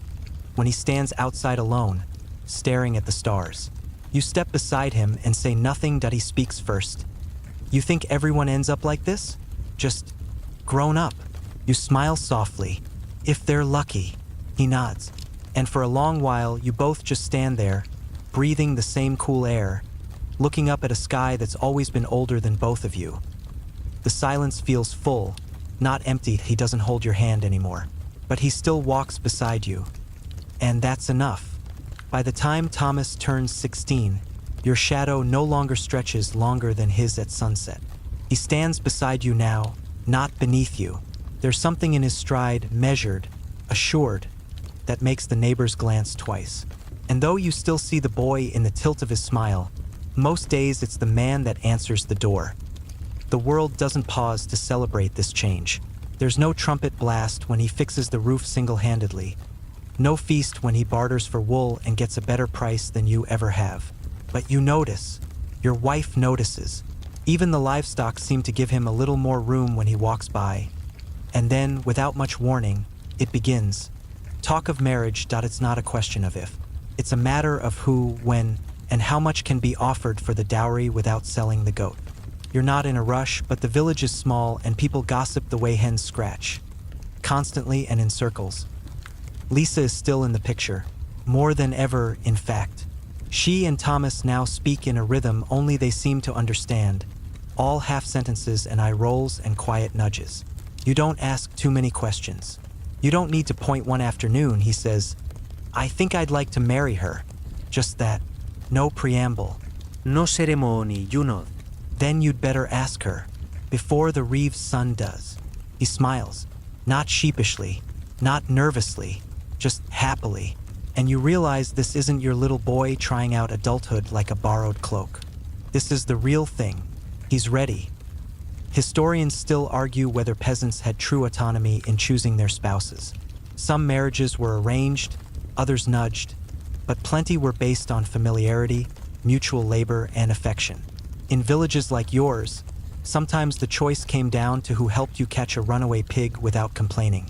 when he stands outside alone, staring at the stars. You step beside him and say nothing. He speaks first. You think everyone ends up like this? Just grown up. You smile softly. If they're lucky. He nods. And for a long while, you both just stand there, breathing the same cool air, looking up at a sky that's always been older than both of you. The silence feels full, not empty. He doesn't hold your hand anymore, but he still walks beside you. And that's enough. By the time Thomas turns 16, your shadow no longer stretches longer than his at sunset. He stands beside you now, not beneath you. There's something in his stride, measured, assured, that makes the neighbors glance twice. And though you still see the boy in the tilt of his smile, Most days it's the man that answers the door. The world doesn't pause to celebrate this change. There's no trumpet blast when he fixes the roof single-handedly. No feast when he barters for wool and gets a better price than you ever have. But you notice. Your wife notices. Even the livestock seem to give him a little more room when he walks by. And then, without much warning, it begins. Talk of marriage. It's not a question of if. It's a matter of who, when, and how much can be offered for the dowry without selling the goat. You're not in a rush, but the village is small and people gossip the way hens scratch. Constantly and in circles. Lisa is still in the picture. More than ever, in fact. She and Thomas now speak in a rhythm only they seem to understand. All half sentences and eye rolls and quiet nudges. You don't ask too many questions. You don't need to point one afternoon, he says. I think I'd like to marry her. Just that. No preamble. No ceremony, you know. Then you'd better ask her. Before the Reeves' son does. He smiles. Not sheepishly. Not nervously. Just happily. And you realize this isn't your little boy trying out adulthood like a borrowed cloak. This is the real thing. He's ready. Historians still argue whether peasants had true autonomy in choosing their spouses. Some marriages were arranged, others nudged, but plenty were based on familiarity, mutual labor, and affection. In villages like yours, sometimes the choice came down to who helped you catch a runaway pig without complaining.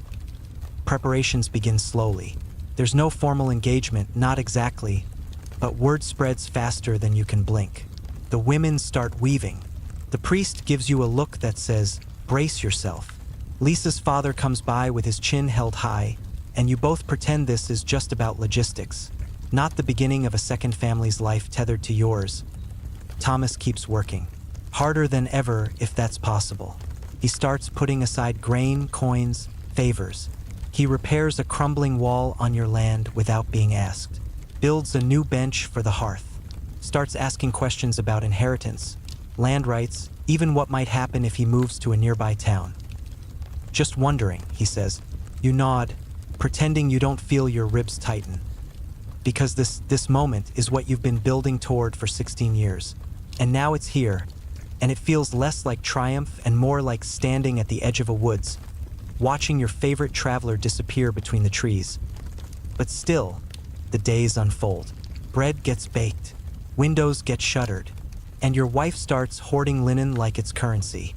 Preparations begin slowly. There's no formal engagement, not exactly, but word spreads faster than you can blink. The women start weaving. The priest gives you a look that says, brace yourself. Lisa's father comes by with his chin held high, and you both pretend this is just about logistics, not the beginning of a second family's life tethered to yours. Thomas keeps working, harder than ever if that's possible. He starts putting aside grain, coins, favors. He repairs a crumbling wall on your land without being asked, builds a new bench for the hearth, starts asking questions about inheritance, land rights, even what might happen if he moves to a nearby town. Just wondering, he says. You nod, pretending you don't feel your ribs tighten. Because this moment is what you've been building toward for 16 years. And now it's here, and it feels less like triumph and more like standing at the edge of a woods, watching your favorite traveler disappear between the trees. But still, the days unfold. Bread gets baked, windows get shuttered, and your wife starts hoarding linen like it's currency.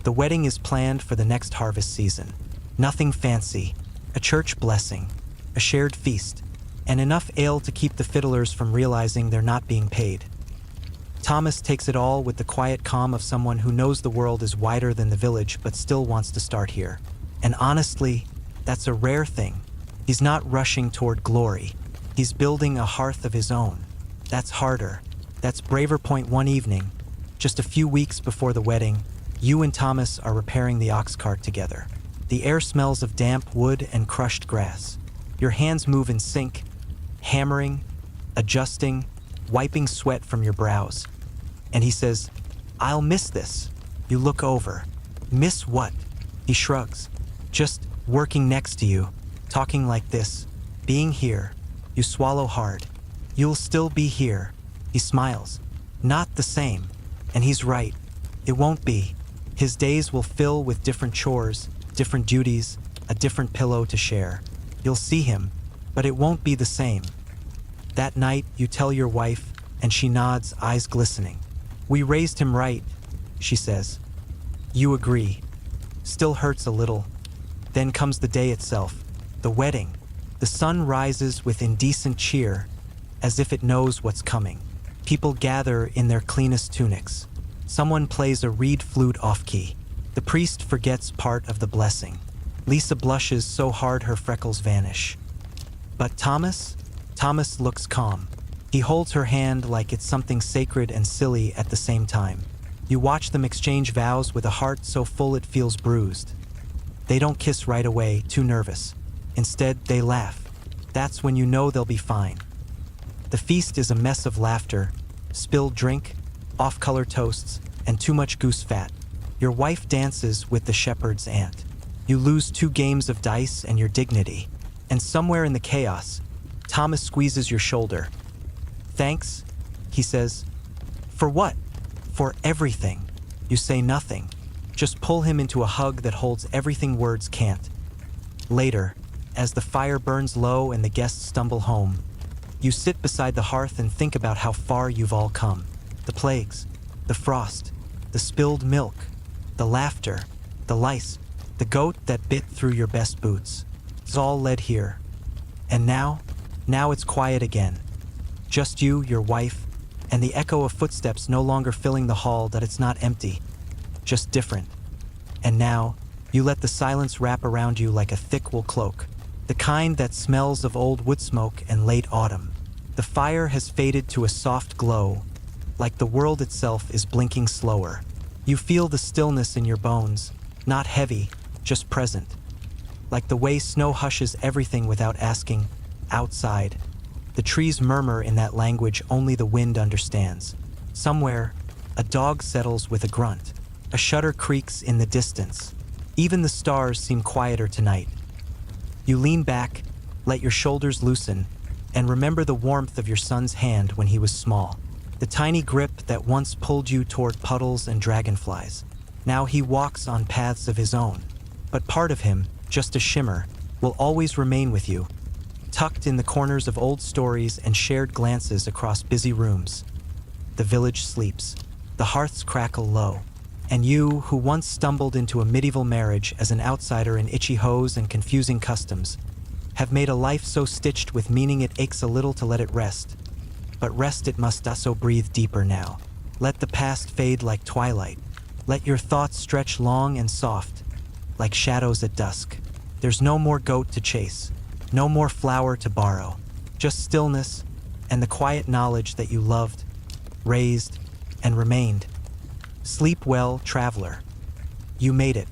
The wedding is planned for the next harvest season. Nothing fancy, a church blessing, a shared feast, and enough ale to keep the fiddlers from realizing they're not being paid. Thomas takes it all with the quiet calm of someone who knows the world is wider than the village but still wants to start here. And honestly, that's a rare thing. He's not rushing toward glory. He's building a hearth of his own. That's harder. That's braver. One evening, just a few weeks before the wedding, you and Thomas are repairing the ox cart together. The air smells of damp wood and crushed grass. Your hands move in sync, hammering, adjusting, wiping sweat from your brows. And he says, I'll miss this. You look over. Miss what? He shrugs. Just working next to you, talking like this, being here. You swallow hard. You'll still be here. He smiles. Not the same. And he's right. It won't be. His days will fill with different chores, different duties, a different pillow to share. You'll see him, but it won't be the same. That night, you tell your wife, and she nods, eyes glistening. We raised him right, she says. You agree. Still hurts a little. Then comes the day itself, the wedding. The sun rises with indecent cheer, as if it knows what's coming. People gather in their cleanest tunics. Someone plays a reed flute off-key. The priest forgets part of the blessing. Lisa blushes so hard her freckles vanish. But Thomas looks calm. He holds her hand like it's something sacred and silly at the same time. You watch them exchange vows with a heart so full it feels bruised. They don't kiss right away, too nervous. Instead, they laugh. That's when you know they'll be fine. The feast is a mess of laughter, spilled drink, off-color toasts, and too much goose fat. Your wife dances with the shepherd's aunt. You lose 2 games of dice and your dignity. And somewhere in the chaos, Thomas squeezes your shoulder. Thanks, he says. For what? For everything. You say nothing. Just pull him into a hug that holds everything words can't. Later, as the fire burns low and the guests stumble home, you sit beside the hearth and think about how far you've all come. The plagues, the frost, the spilled milk, the laughter, the lice, the goat that bit through your best boots. It's all led here. And now it's quiet again. Just you, your wife, and the echo of footsteps no longer filling the hall. That it's not empty, just different. And now, you let the silence wrap around you like a thick wool cloak, the kind that smells of old wood smoke and late autumn. The fire has faded to a soft glow, like the world itself is blinking slower. You feel the stillness in your bones, not heavy, just present. Like the way snow hushes everything without asking, outside. The trees murmur in that language only the wind understands. Somewhere, a dog settles with a grunt. A shutter creaks in the distance. Even the stars seem quieter tonight. You lean back, let your shoulders loosen, and remember the warmth of your son's hand when he was small. The tiny grip that once pulled you toward puddles and dragonflies. Now he walks on paths of his own. But part of him, just a shimmer, will always remain with you, tucked in the corners of old stories and shared glances across busy rooms. The village sleeps. The hearths crackle low. And you, who once stumbled into a medieval marriage as an outsider in itchy hose and confusing customs, have made a life so stitched with meaning it aches a little to let it rest. But rest it must, so breathe deeper now. Let the past fade like twilight. Let your thoughts stretch long and soft, like shadows at dusk. There's no more goat to chase, no more flower to borrow, just stillness and the quiet knowledge that you loved, raised, and remained. Sleep well, traveler. You made it.